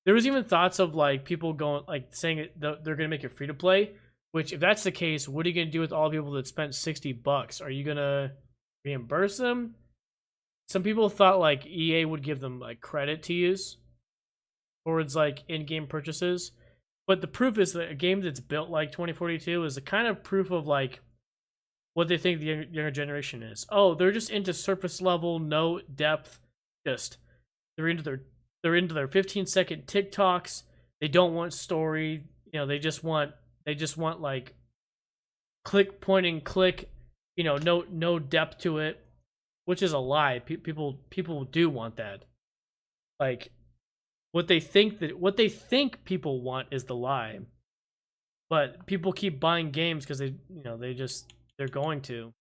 There was even thoughts of like people going like saying they're gonna make it free to play. Which, if that's the case, what are you gonna do with all the people that spent $60? Are you gonna reimburse them? Some people thought like EA would give them like credit to use towards like in-game purchases, but the proof is that a game that's built like 2042 is the kind of proof of like what they think the younger generation is. Oh, they're just into surface level, no depth, just they're into their 15-second TikToks. They don't want story. They just want like click, point and click. No depth to it, which is a lie. People do want that. Like what they think people want is the lie. But people keep buying games because they're going to.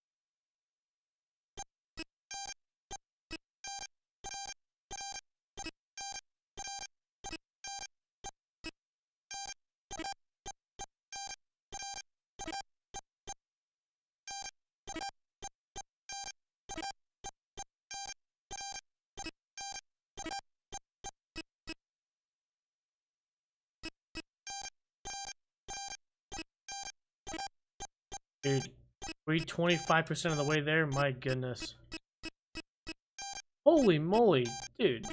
Dude, we're 25% of the way there? My goodness. Holy moly. Dude,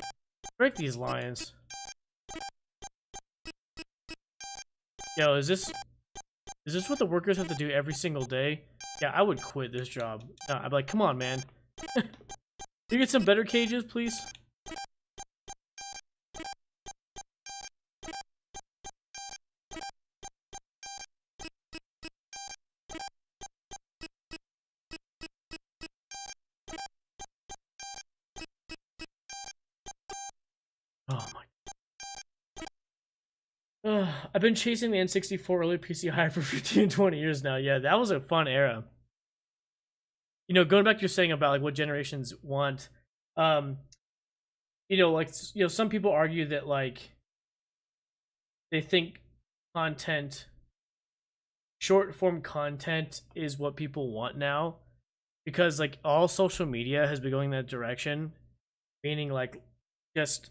break these lions. Yo, is this what the workers have to do every single day? Yeah, I would quit this job. No, I'd be like, come on, man. Can you get some better cages, please? Oh my. I've been chasing the N64 early PC high for 15 and 20 years now. Yeah, that was a fun era. You know, going back to your saying about like what generations want, um, you know, like some people argue that like they think content, short form content, is what people want now, because like all social media has been going that direction, meaning like just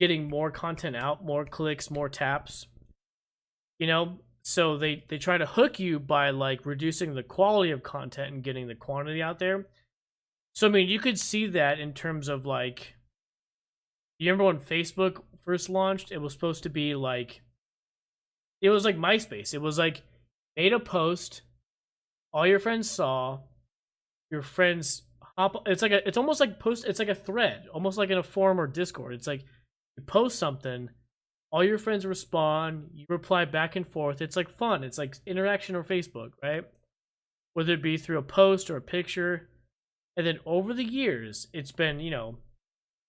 getting more content out, more clicks, more taps, you know. So they try to hook you by like reducing the quality of content and getting the quantity out there. So I mean, you could see that in terms of like, you remember when Facebook first launched, it was supposed to be like, it was like MySpace. It was like, made a post, all your friends saw, your friends hop, it's like a, it's almost like post, it's like a thread, almost like in a forum or Discord. It's like you post something, all your friends respond, you reply back and forth. It's like fun. It's like interaction on Facebook, right? Whether it be through a post or a picture. And then over the years, it's been, you know,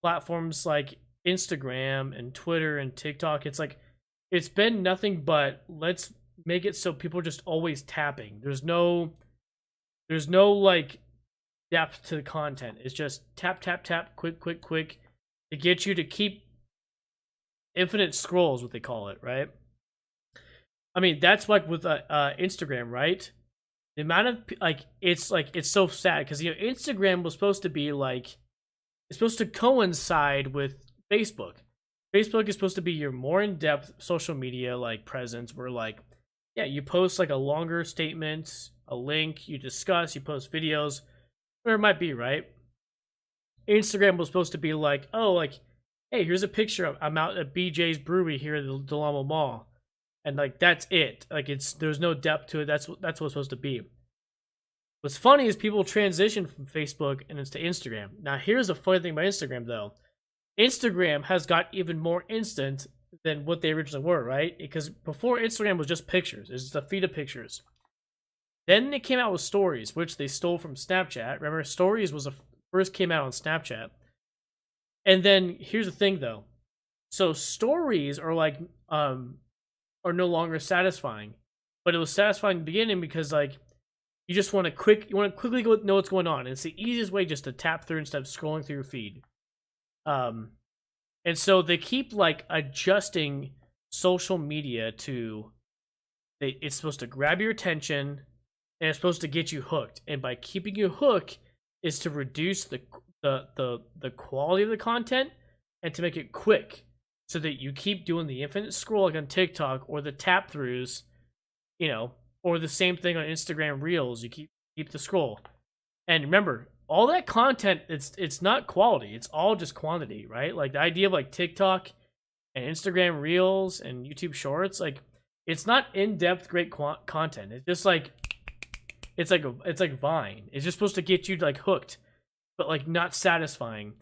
platforms like Instagram and Twitter and TikTok. It's like, it's been nothing but let's make it so people are just always tapping. There's no like depth to the content. It's just tap, tap, tap, quick, quick, quick, to get you to keep infinite scrolls, what they call it, right? I mean, that's like with Instagram, right? The amount of like it's so sad because, you know, Instagram was supposed to be like, it's supposed to coincide with Facebook. Facebook is supposed to be your more in-depth social media like presence, where like, yeah, you post like a longer statement, a link, you discuss, you post videos, whatever it might be, right? Instagram was supposed to be like, oh, like, hey, here's a picture. I'm out at BJ's Brewery here at the Del Mall, and like that's it. Like there's no depth to it. That's what it's supposed to be. What's funny is people transition from Facebook and it's to Instagram. Now, here's the funny thing about Instagram, though. Instagram has got even more instant than what they originally were, right? Because before, Instagram was just pictures. It's just a feed of pictures. Then they came out with stories, which they stole from Snapchat. Remember, stories was first came out on Snapchat. And then here's the thing, though. So stories are like are no longer satisfying, but it was satisfying in the beginning because like you just want to quickly know what's going on. And it's the easiest way just to tap through instead of scrolling through your feed. And so they keep like adjusting social media to, it's supposed to grab your attention and it's supposed to get you hooked. And by keeping you hooked is to reduce the quality of the content and to make it quick, so that you keep doing the infinite scroll like on TikTok, or the tap throughs, you know, or the same thing on Instagram Reels. You keep the scroll. And remember, all that content, it's not quality, it's all just quantity, right? Like the idea of like TikTok and Instagram Reels and YouTube Shorts, like it's not in-depth great content. It's just like it's like Vine. It's just supposed to get you like hooked, but like not satisfying.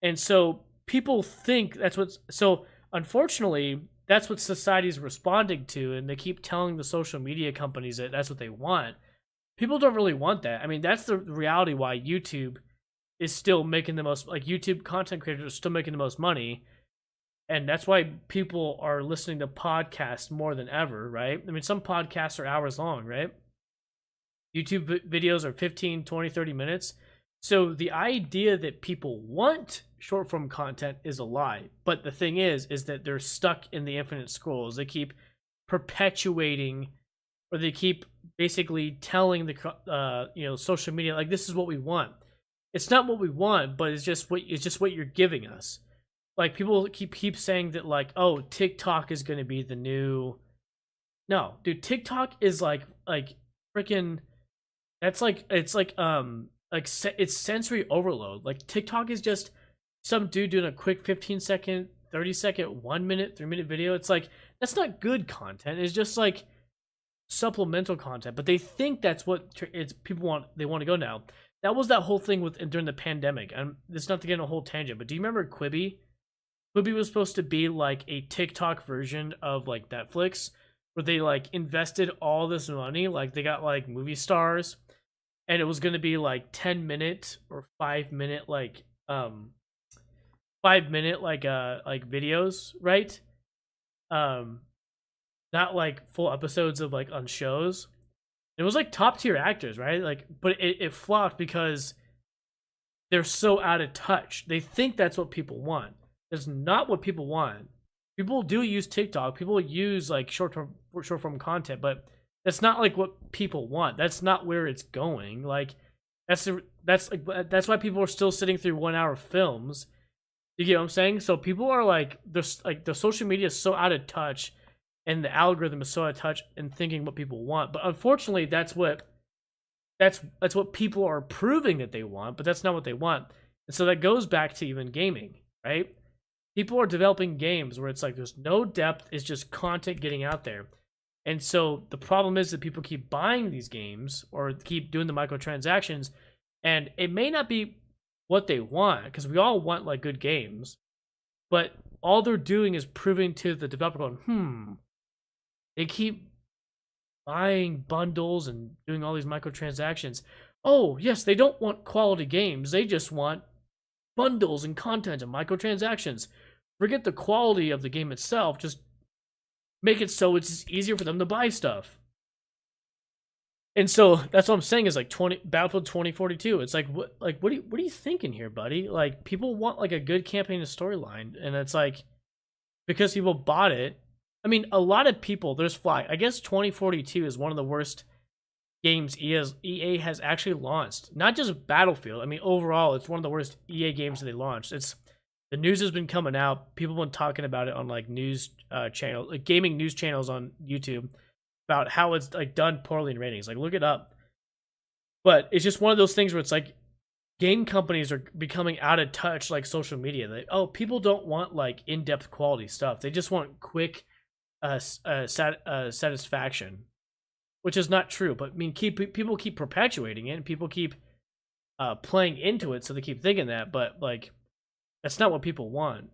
And so people think that's what's, so unfortunately that's what society's responding to, and they keep telling the social media companies that that's what they want. People don't really want that. I mean, that's the reality why YouTube is still making the most, like YouTube content creators are still making the most money. And that's why people are listening to podcasts more than ever, right? I mean, some podcasts are hours long, right? YouTube videos are 15, 20, 30 minutes. So the idea that people want short form content is a lie. But the thing is that they're stuck in the infinite scrolls. They keep perpetuating, or they keep basically telling the social media like, this is what we want. It's not what we want, but it's just what you're giving us. Like people keep saying that like, oh, TikTok is going to be the new. No, dude, TikTok is like freaking. That's like, it's like it's sensory overload. Like TikTok is just some dude doing a quick 15-second, 30-second, 1 minute, 3-minute video. It's like, that's not good content. It's just like supplemental content. But they think that's what it's people want. They want to go now. That was that whole thing with during the pandemic. And it's not to get in a whole tangent, but do you remember Quibi? Quibi was supposed to be like a TikTok version of like Netflix, where they like invested all this money. Like they got like movie stars, and it was going to be like 10-minute or 5-minute like 5-minute like videos, right? not like full episodes of like on shows. It was like top tier actors, right? Like, but it flopped because they're so out of touch. They think that's what people want. It's not what people want. People do use TikTok. People use like short form content, but that's not like what people want. That's not where it's going. Like that's why people are still sitting through 1 hour films. You get what I'm saying? So people are like the social media is so out of touch, and the algorithm is so out of touch and thinking what people want. But unfortunately, that's what people are proving that they want, but that's not what they want. And so that goes back to even gaming, right? People are developing games where it's like there's no depth, it's just content getting out there. And so the problem is that people keep buying these games or keep doing the microtransactions, and it may not be what they want, because we all want like good games, but all they're doing is proving to the developer going, they keep buying bundles and doing all these microtransactions. Oh, yes, they don't want quality games. They just want bundles and content and microtransactions. Forget the quality of the game itself. Just make it so it's easier for them to buy stuff. And so that's what I'm saying is like Battlefield 2042. It's like what are you thinking here, buddy? Like people want like a good campaign and storyline, and it's like because people bought it. I mean, a lot of people, there's flag. I guess 2042 is one of the worst games EA has actually launched. Not just Battlefield. I mean, overall, it's one of the worst EA games that they launched. The news has been coming out. People have been talking about it on like news channels, like gaming news channels on YouTube, about how it's like done poorly in ratings. Like, look it up. But it's just one of those things where it's like game companies are becoming out of touch, like social media. People don't want like in-depth quality stuff. They just want quick satisfaction, which is not true. But I mean, people keep perpetuating it, and people keep playing into it, so they keep thinking that. But like, that's not what people want.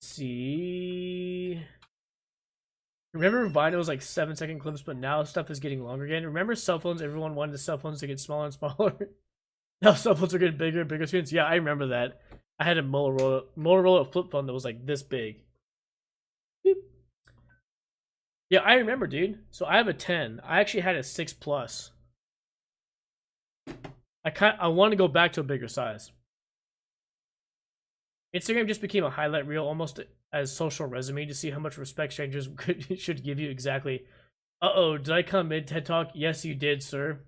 Let's see. Remember Vine was like 7-second clips, but now stuff is getting longer again. Remember cell phones? Everyone wanted the cell phones to get smaller and smaller. Now cell phones are getting bigger and bigger screens. Yeah, I remember that. I had a Motorola flip phone that was like this big. Beep. Yeah, I remember, dude. So I have a 10. I actually had a 6 Plus. I want to go back to a bigger size. Instagram just became a highlight reel, almost as social resume, to see how much respect strangers should give you. Exactly. Uh-oh, did I come mid TED Talk? Yes, you did, sir.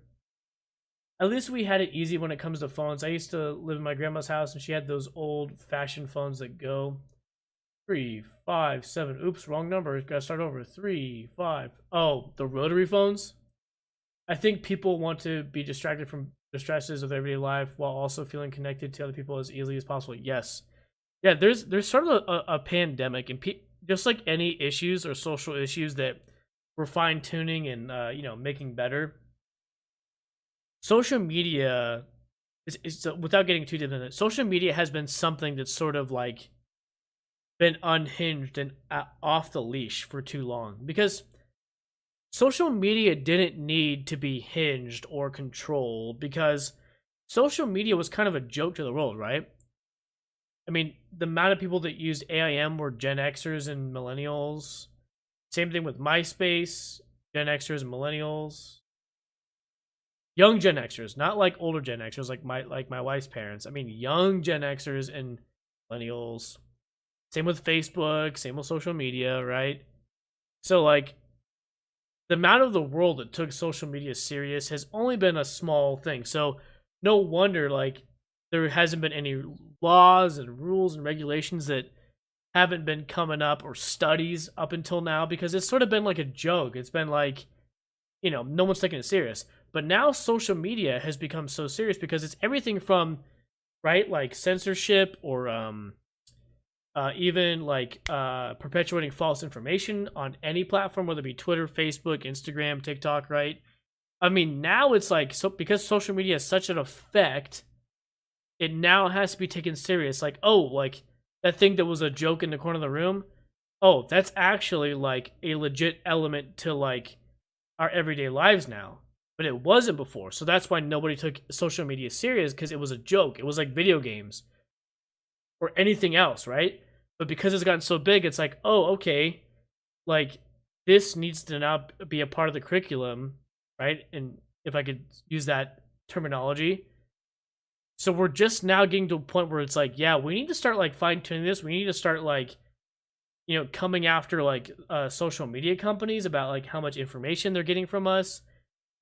At least we had it easy when it comes to phones. I used to live in my grandma's house, and she had those old-fashioned phones that go 3, 5, 7. Oops, wrong number. Gotta start over. 3, 5. Oh, the rotary phones? I think people want to be distracted from the stresses of everyday life while also feeling connected to other people as easily as possible. Yes. Yeah, there's sort of a pandemic, and just like any issues or social issues that we're fine-tuning and making better, social media is without getting too deep in it, social media has been something that's sort of like been unhinged and off the leash for too long, because social media didn't need to be hinged or controlled, because social media was kind of a joke to the world, right? I mean, the amount of people that used AIM were Gen Xers and millennials. Same thing with MySpace, Gen Xers and millennials. Young Gen Xers, not like older Gen Xers like my wife's parents. I mean, young Gen Xers and millennials. Same with Facebook, same with social media, right? So like, the amount of the world that took social media serious has only been a small thing. So no wonder like there hasn't been any laws and rules and regulations that haven't been coming up, or studies up until now, because it's sort of been like a joke. It's been like, no one's taking it serious. But now social media has become so serious because it's everything from, right, like censorship, or even like perpetuating false information on any platform, whether it be Twitter, Facebook, Instagram, TikTok, right? I mean, now it's like, so because social media has such an effect, it now has to be taken serious. Like, oh, like that thing that was a joke in the corner of the room, oh, that's actually like a legit element to like our everyday lives now. But it wasn't before. So that's why nobody took social media serious, because it was a joke. It was like video games. or anything else, right? But because it's gotten so big, it's like, oh, okay, like this needs to now be a part of the curriculum, right? And if I could use that terminology. So we're just now getting to a point where it's like, yeah, we need to start like fine tuning this. We need to start like, coming after like social media companies about like how much information they're getting from us,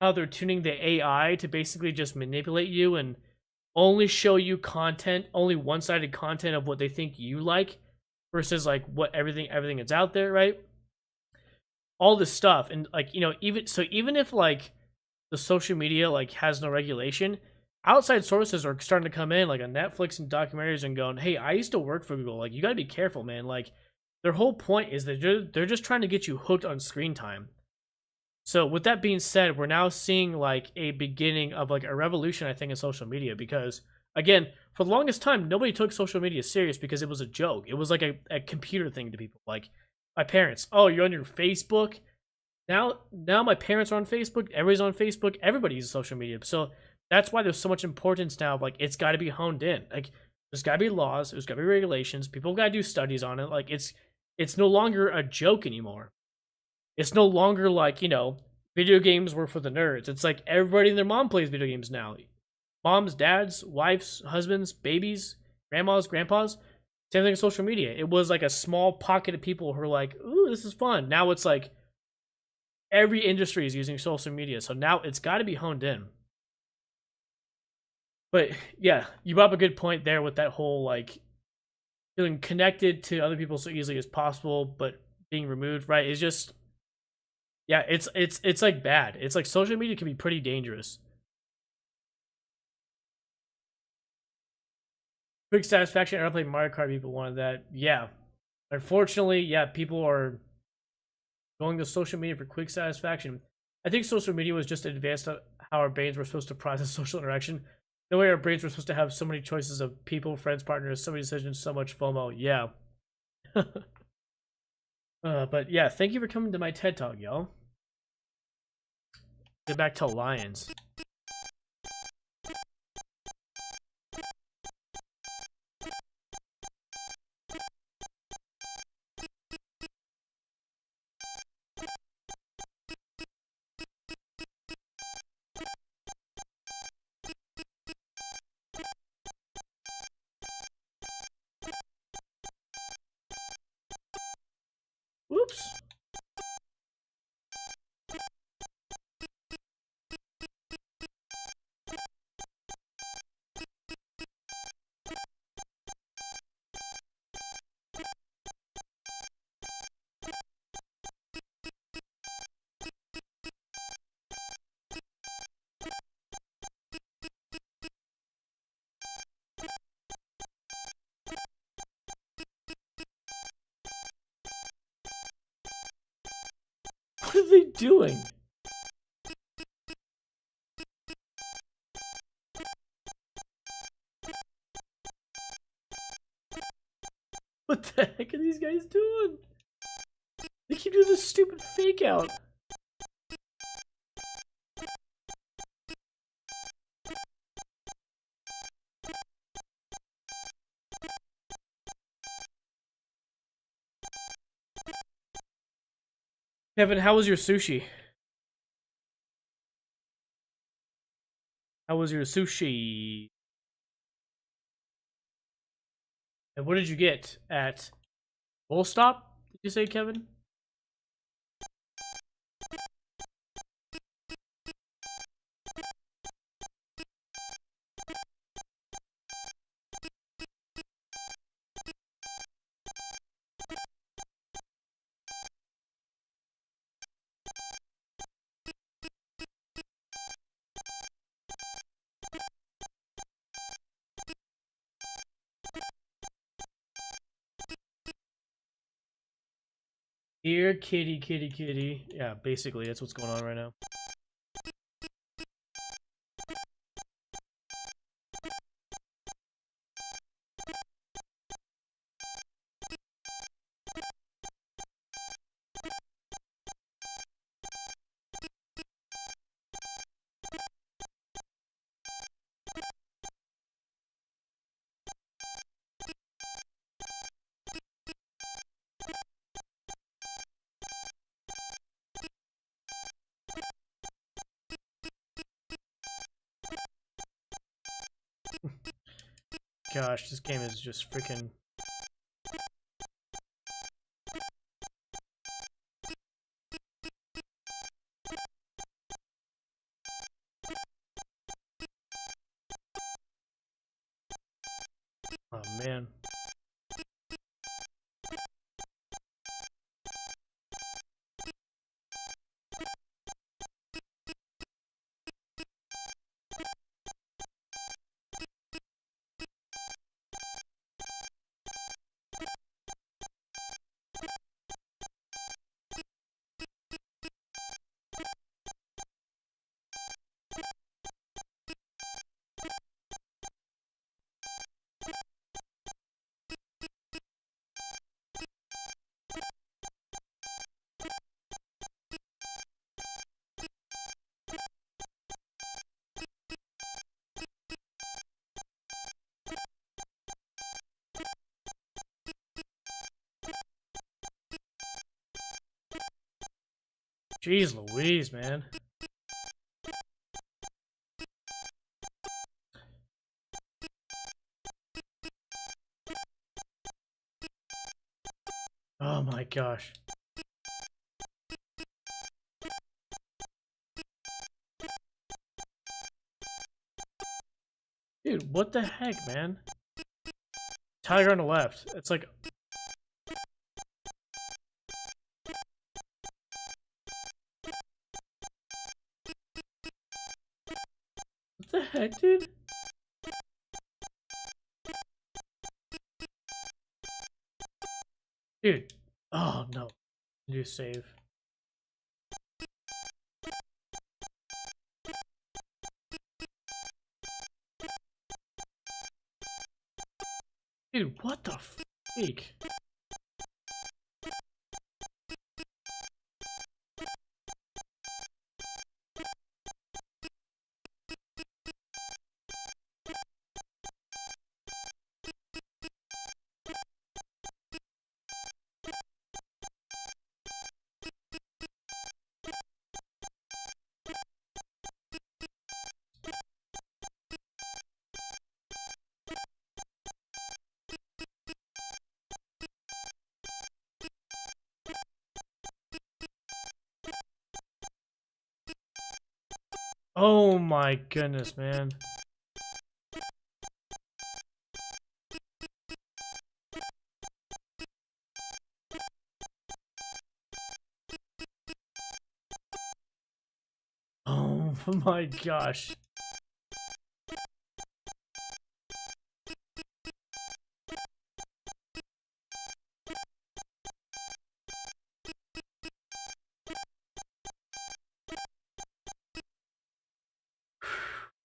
how they're tuning the AI to basically just manipulate you and only show you content, only one-sided content of what they think you like versus like what everything that's out there, right? All this stuff. And like, even if like the social media like has no regulation, outside sources are starting to come in like on Netflix and documentaries and going, hey, I used to work for Google, like you got to be careful, man. Like their whole point is that they're just trying to get you hooked on screen time. So with that being said, we're now seeing like a beginning of like a revolution, I think, in social media, because again, for the longest time, nobody took social media serious because it was a joke. It was like a computer thing to people. Like my parents, oh, you're on your Facebook. Now my parents are on Facebook, everybody's on Facebook, everybody uses social media. So that's why there's so much importance now of like it's gotta be honed in. Like there's gotta be laws, there's gotta be regulations, people gotta do studies on it. Like it's no longer a joke anymore. It's no longer like, video games were for the nerds. It's like everybody and their mom plays video games now. Moms, dads, wives, husbands, babies, grandmas, grandpas. Same thing with social media. It was like a small pocket of people who are like, ooh, this is fun. Now it's like every industry is using social media. So now it's got to be honed in. But yeah, you brought up a good point there with that whole like feeling connected to other people so easily as possible, but being removed, right? It's just, yeah, it's like bad. It's like social media can be pretty dangerous. Quick satisfaction. I don't play Mario Kart. People wanted that. Yeah, unfortunately, yeah, people are going to social media for quick satisfaction. I think social media was just advanced how our brains were supposed to process social interaction. The way our brains were supposed to have so many choices of people, friends, partners, so many decisions, so much FOMO. Yeah. But yeah, thank you for coming to my TED Talk, y'all. Get back to Lions. Whoops. What are they doing? What the heck are these guys doing? They keep doing this stupid fake out. Kevin, how was your sushi? How was your sushi? And what did you get at Full Stop? Did you say, Kevin? Here, kitty, kitty, kitty. Yeah, basically, that's what's going on right now. gosh, this game is just freaking. Oh man. Jeez Louise, man. Oh my gosh. Dude, what the heck, man? Tiger on the left. It's like... What the heck, dude? Dude. Oh, no. Do save. Dude, what the freak? Oh my goodness, man. Oh my gosh.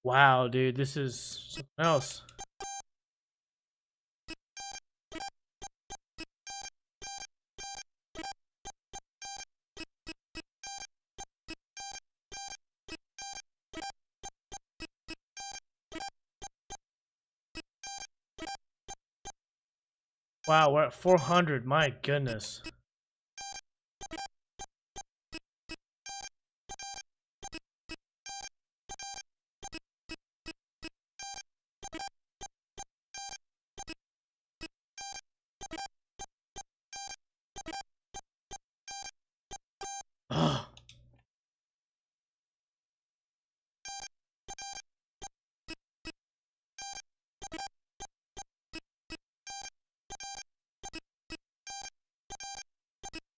Wow, dude, this is something else. Wow, we're at 400. My goodness. Ugh.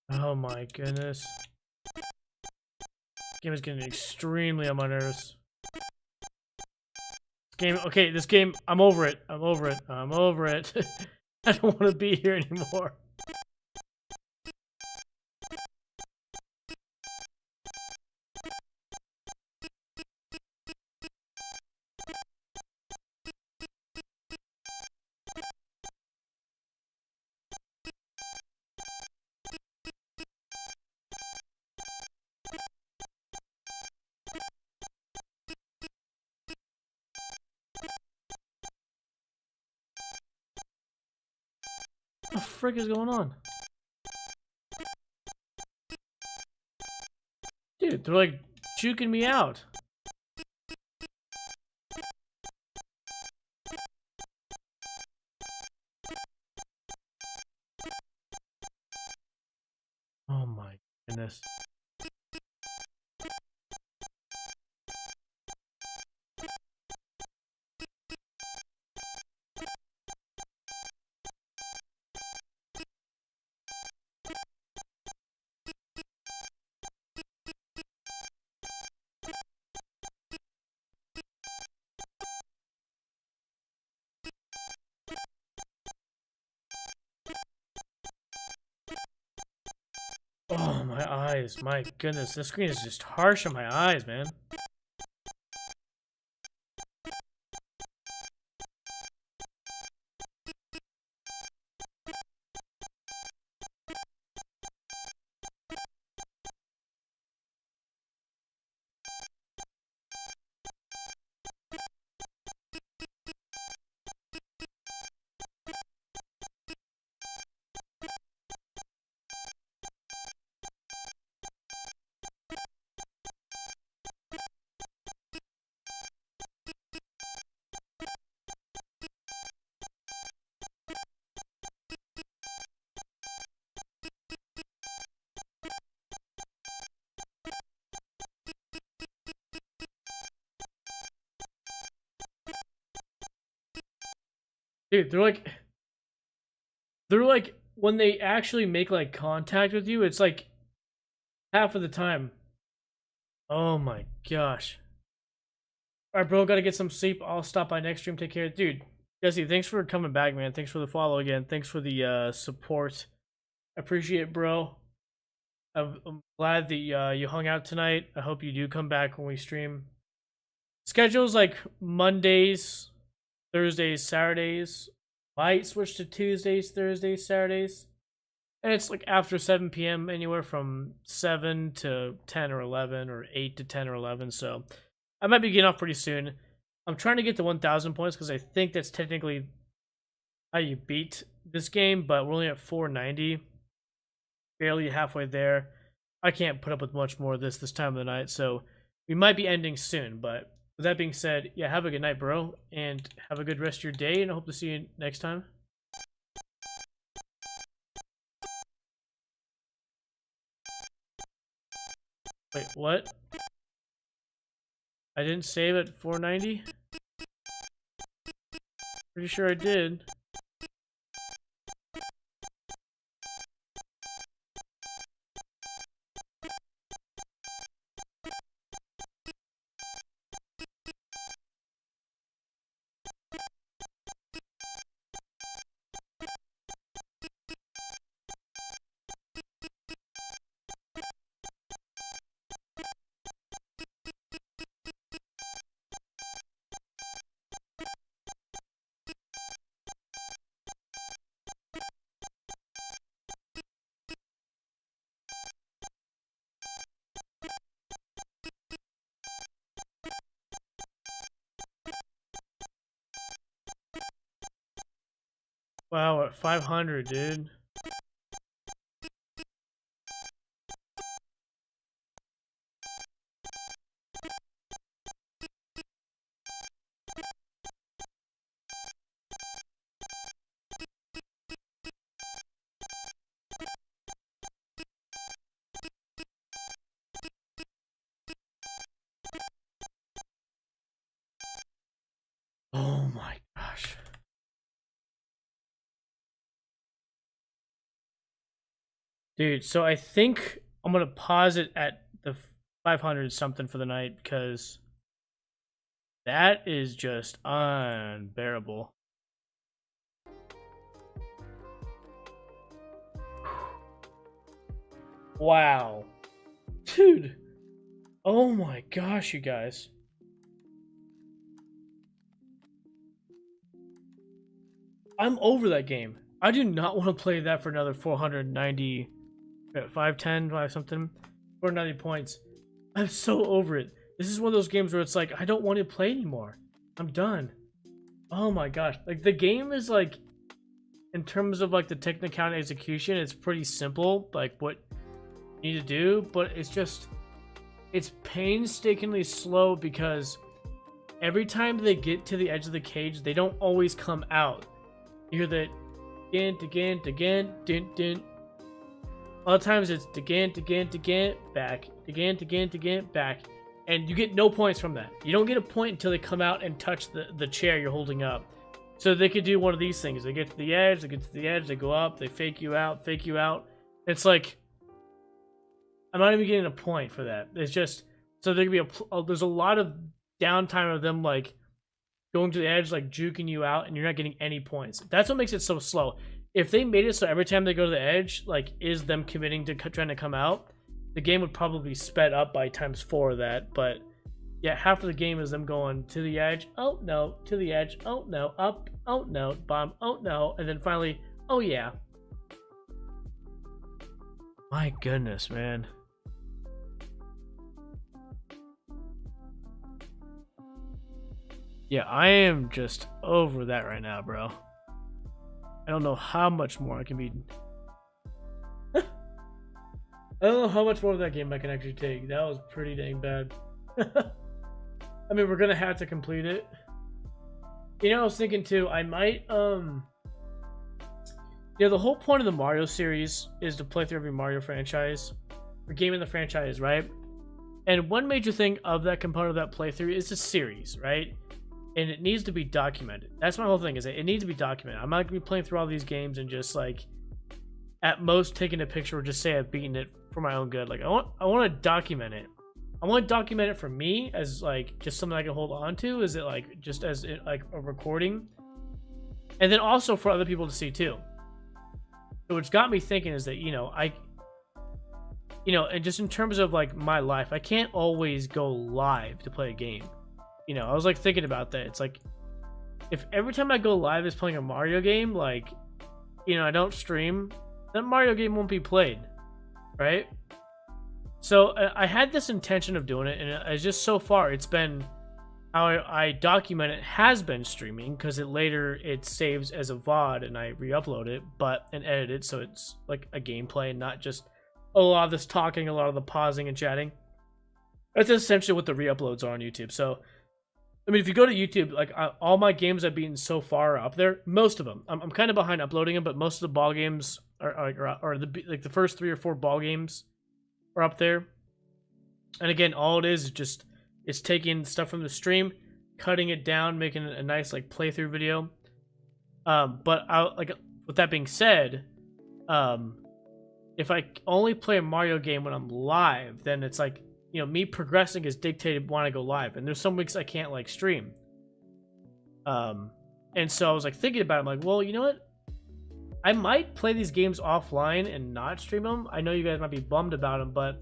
Oh my goodness. This game is getting extremely on my nerves. This game, I'm over it. I'm over it. I'm over it. I don't want to be here anymore. What the frick is going on? Dude, they're like juking me out. goodness. Oh, my eyes. My goodness. This screen is just harsh on my eyes, man. Dude, they're like when they actually make like contact with you, it's like half of the time. Oh my gosh. Alright, bro, gotta get some sleep. I'll stop by next stream. Take care. Dude, Jesse, thanks for coming back, man. Thanks for the follow again. Thanks for the support. I appreciate it, bro. I'm glad that you hung out tonight. I hope you do come back when we stream. Schedule's like Mondays, Thursdays, Saturdays. Might switch to Tuesdays, Thursdays, Saturdays. And it's like after 7 p.m. anywhere from 7 to 10 or 11 or 8 to 10 or 11. So I might be getting off pretty soon. I'm trying to get to 1,000 points because I think that's technically how you beat this game, but we're only at 490. Barely halfway there. I can't put up with much more of this time of the night, so we might be ending soon. But with that being said, yeah, have a good night, bro, and have a good rest of your day, and I hope to see you next time. Wait, what? I didn't save at 490? Pretty sure I did. Wow, at 500, dude. Oh my gosh. Dude, so I think I'm gonna pause it at the 500 something for the night because that is just unbearable. Wow. Dude. Oh my gosh, you guys. I'm over that game. I do not want to play that for another 490, 510, 5 something, 490 points. I'm so over it. This is one of those games where it's like, I don't want to play anymore. I'm done. Oh my gosh. Like, the game is like, in terms of like the technical execution, it's pretty simple, like what you need to do, but it's just, it's painstakingly slow because every time they get to the edge of the cage, they don't always come out. You hear that again, dint, dint. A lot of times it's again, back, again, back, and you get no points from that. You don't get a point until they come out and touch the chair you're holding up. So they could do one of these things. They get to the edge, they go up, they fake you out. It's like, I'm not even getting a point for that. It's just, so there could be there's a lot of downtime of them like going to the edge, like juking you out, and you're not getting any points. That's what makes it so slow. If they made it so every time they go to the edge, like, is them committing to trying to come out, the game would probably be sped up by ×4 of that. But yeah, half of the game is them going to the edge, oh no, to the edge, oh no, up, oh no, bomb, oh no, and then finally, oh yeah. My goodness, man. Yeah, I am just over that right now, bro. I don't know how much more I can be. I don't know how much more of that game I can actually take. That was pretty dang bad. I mean, we're gonna have to complete it. You know, I was thinking too, I might, the whole point of the Mario series is to play through every Mario franchise, or game in the franchise, right? And one major thing of that component of that playthrough is the series, right? And it needs to be documented. That's my whole thing, is that it needs to be documented. I'm not gonna be playing through all these games and just like, at most taking a picture or just say I've beaten it for my own good. Like, I want to document it. I want to document it for me as like just something I can hold on to. Is it like just as like a recording, and then also for other people to see too. So what's got me thinking is that, and just in terms of like my life, I can't always go live to play a game. I was like thinking about that. It's like, if every time I go live is playing a Mario game, like, I don't stream, that Mario game won't be played, right? So I had this intention of doing it, and it's just so far it's been how I document it has been streaming, because it saves as a VOD and I re-upload it, and edit it so it's like a gameplay and not just a lot of this talking, a lot of the pausing and chatting. That's essentially what the re-uploads are on YouTube. So I mean, if you go to YouTube, like all my games I've beaten so far are up there. Most of them. I'm kind of behind uploading them, but most of the ball games are the first 3 or 4 ball games are up there. And again, all it is just it's taking stuff from the stream, cutting it down, making a nice like playthrough video. But with that being said, if I only play a Mario game when I'm live, then it's like, me progressing is dictated when I go live, and there's some weeks I can't like stream. And so I was like thinking about it. I'm like, well, you know what? I might play these games offline and not stream them. I know you guys might be bummed about them, but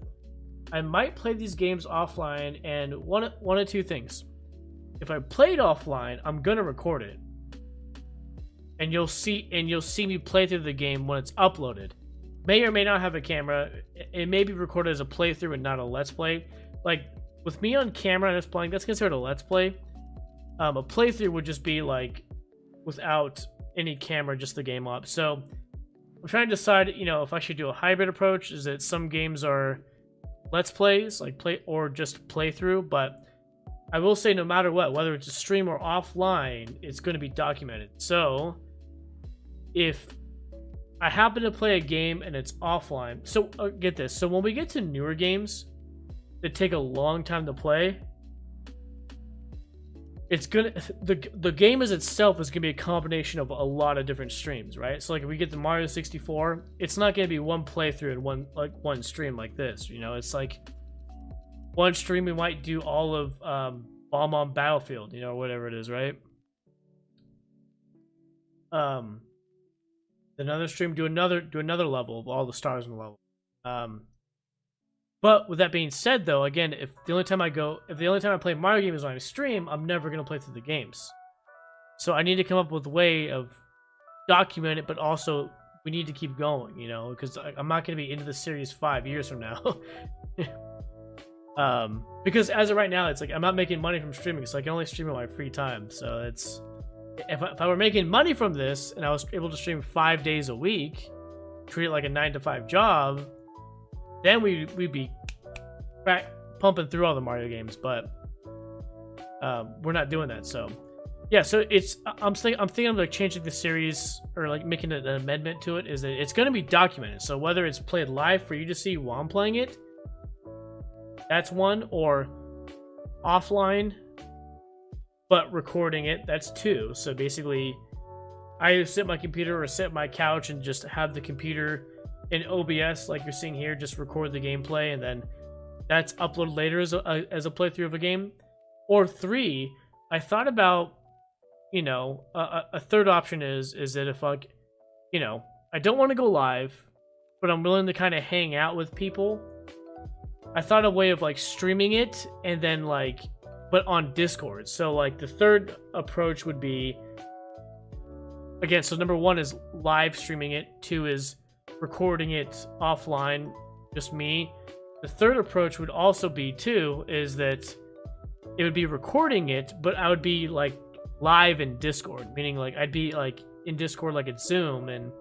I might play these games offline, and one of two things. If I play it offline, I'm gonna record it, and you'll see me play through the game when it's uploaded. May or may not have a camera. It may be recorded as a playthrough and not a let's play. Like, with me on camera and us playing, that's considered a let's play. A playthrough would just be like without any camera, just the game up. So I'm trying to decide, if I should do a hybrid approach. Is that some games are let's plays, like or just playthrough. But I will say, no matter what, whether it's a stream or offline, it's going to be documented. So if I happen to play a game and it's offline. So get this. So when we get to newer games that take a long time to play, it's gonna the game as itself is gonna be a combination of a lot of different streams, right? So like if we get to Mario 64, it's not gonna be one playthrough and one stream like this. It's like one stream we might do all of Bomb on Battlefield, or whatever it is, right? Another stream, do another level of all the stars in the level. But with that being said, though, again, if the only time I play Mario games on a stream, I'm never gonna play through the games. So I need to come up with a way of document it, but also we need to keep going, because I'm not gonna be into the series 5 years from now. Because as of right now, it's like I'm not making money from streaming, so I can only stream in my free time. So it's. If I were making money from this and I was able to stream 5 days a week, treat it like a 9-to-5 job, then we'd be pumping through all the Mario games. But we're not doing that. So Yeah, so I'm thinking of like changing the series or like making an amendment to it. Is that it's going to be documented. So whether it's played live for you to see while I'm playing it, that's one, or offline, but recording it, that's two. So basically, I either sit at my computer or sit at my couch and just have the computer in OBS, like you're seeing here, just record the gameplay, and then that's uploaded later as a playthrough of a game. Or three, I thought about, you know, a third option is that if like, you know, I don't want to go live, but I'm willing to kind of hang out with people. I thought a way of like streaming it and then like, but on Discord. So like the third approach would be, again, so number one is live streaming it. Two is recording it offline, just me. The third approach would also be too, is that it would be recording it, but I would be like live in Discord, meaning like I'd be like in Discord like it's Zoom, and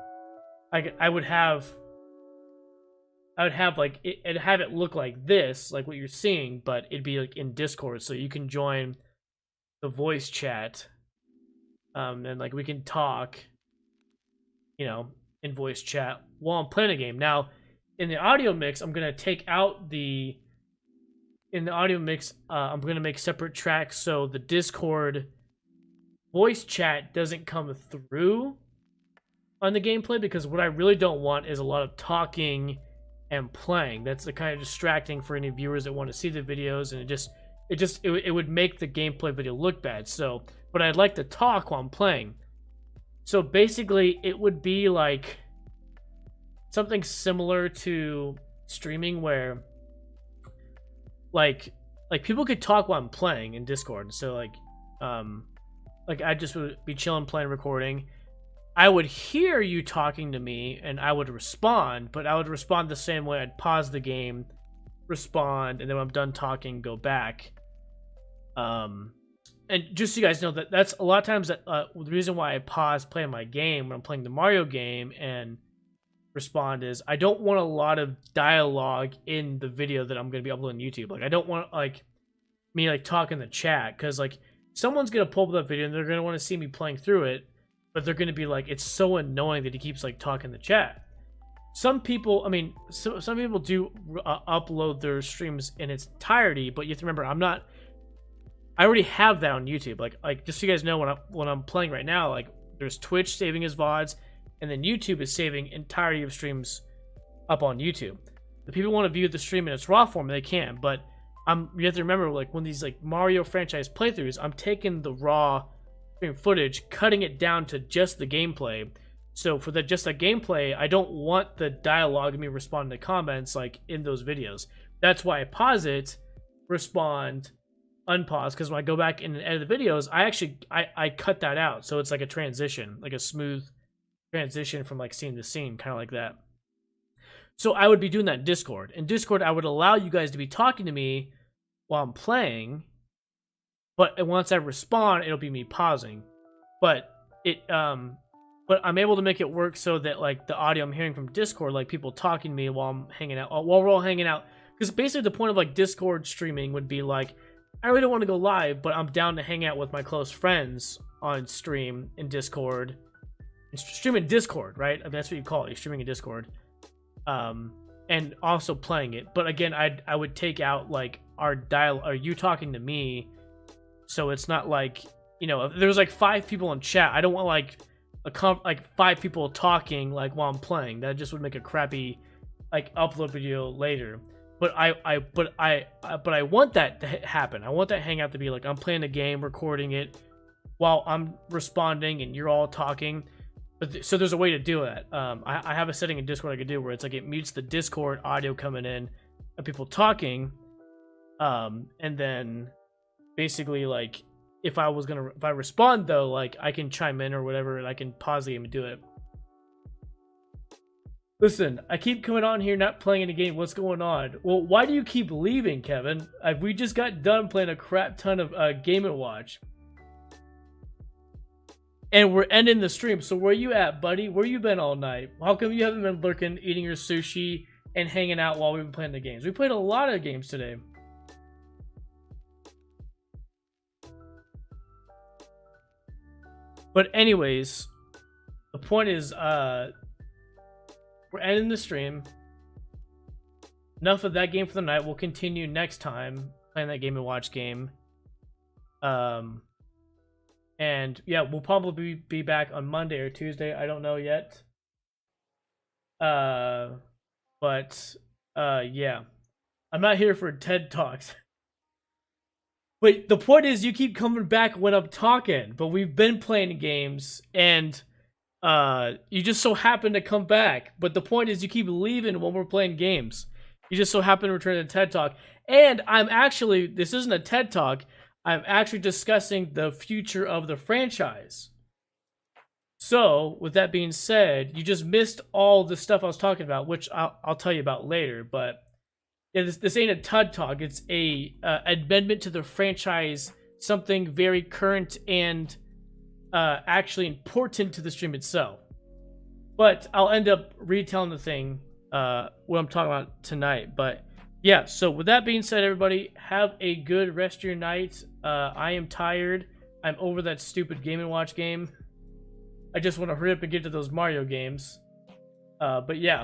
I would have like it'd have it look like this, like what you're seeing, but it'd be like in Discord, so you can join the voice chat, and like we can talk, you know, in voice chat while I'm playing a game. Now, in the audio mix, I'm gonna take out the. In the audio mix, I'm gonna make separate tracks so the Discord voice chat doesn't come through on the gameplay, because what I really don't want is a lot of talking and playing. That's the kind of distracting for any viewers that want to see the videos, and it would make the gameplay video look bad. So, but I'd like to talk while I'm playing. So basically, it would be like something similar to streaming, where like people could talk while I'm playing in Discord. So like I just would be chilling, playing, recording. I would hear you talking to me and I would respond, but I would respond the same way. I'd pause the game, respond, and then when I'm done talking, go back. And just so you guys know, that's a lot of times that the reason why I pause playing my game when I'm playing the Mario game and respond is I don't want a lot of dialogue in the video that I'm going to be uploading to YouTube. Like I don't want like me like talk in the chat, because like someone's going to pull up that video and they're going to want to see me playing through it, but they're going to be like, it's so annoying that he keeps like talking in the chat. Some people, I mean, some people do upload their streams in its entirety, but you have to remember, I already have that on YouTube. Like just so you guys know, when I'm playing right now, like there's Twitch saving his VODs, and then YouTube is saving entirety of streams up on YouTube. The people want to view the stream in its raw form, they can, but you have to remember, like when these like Mario franchise playthroughs, I'm taking the raw stream footage, cutting it down to just the gameplay. So for just the gameplay, I don't want the dialogue of me responding to comments like in those videos. That's why I pause it, respond, unpause, because when I go back and edit the videos, I cut that out. So it's like a transition, like a smooth transition from like scene to scene, kind of like that. So I would be doing that in Discord. In Discord, I would allow you guys to be talking to me while I'm playing, but once I respond, it'll be me pausing. But I'm able to make it work so that like the audio I'm hearing from Discord, like people talking to me while I'm hanging out, while we're all hanging out. Because basically the point of like Discord streaming would be like, I really don't want to go live, but I'm down to hang out with my close friends on stream in Discord. Streaming Discord, right? I mean, that's what you call it. You're streaming in Discord. And also playing it. But again, I would take out like our dialogue, or you talking to me, so it's not like, you know, if there's like 5 people in chat, I don't want like like 5 people talking like while I'm playing. That just would make a crappy like upload video later. But I want that to happen. I want that hangout to be like I'm playing a game, recording it while I'm responding and you're all talking. But so there's a way to do it. I have a setting in Discord I could do where it's like it mutes the Discord audio coming in of people talking, and then basically like if I respond though, like I can chime in or whatever, and I can pause the game and do it. Listen, I keep coming on here not playing any game. What's going on? Well, why do you keep leaving, Kevin? We just got done playing a crap ton of Game & Watch. And we're ending the stream, so where you at, buddy? Where you been all night? How come you haven't been lurking, eating your sushi, and hanging out while we've been playing the games? We played a lot of games today. But anyways, the point is, we're ending the stream. Enough of that game for the night. We'll continue next time playing that Game & Watch game. And yeah, we'll probably be back on Monday or Tuesday. I don't know yet. Yeah, I'm not here for TED Talks. But the point is, you keep coming back when I'm talking. But we've been playing games, and you just so happen to come back. But the point is, you keep leaving when we're playing games. You just so happen to return to TED Talk. And I'm actually, this isn't a TED Talk. I'm actually discussing the future of the franchise. So, with that being said, you just missed all the stuff I was talking about, which I'll tell you about later. But yeah, this ain't a TED Talk. It's a amendment to the franchise, something very current and actually important to the stream itself. But I'll end up retelling the thing, what I'm talking about tonight. But yeah, so with that being said, everybody, have a good rest of your night. I am tired. I'm over that stupid Game & Watch game. I just want to hurry up and get to those Mario games. But yeah.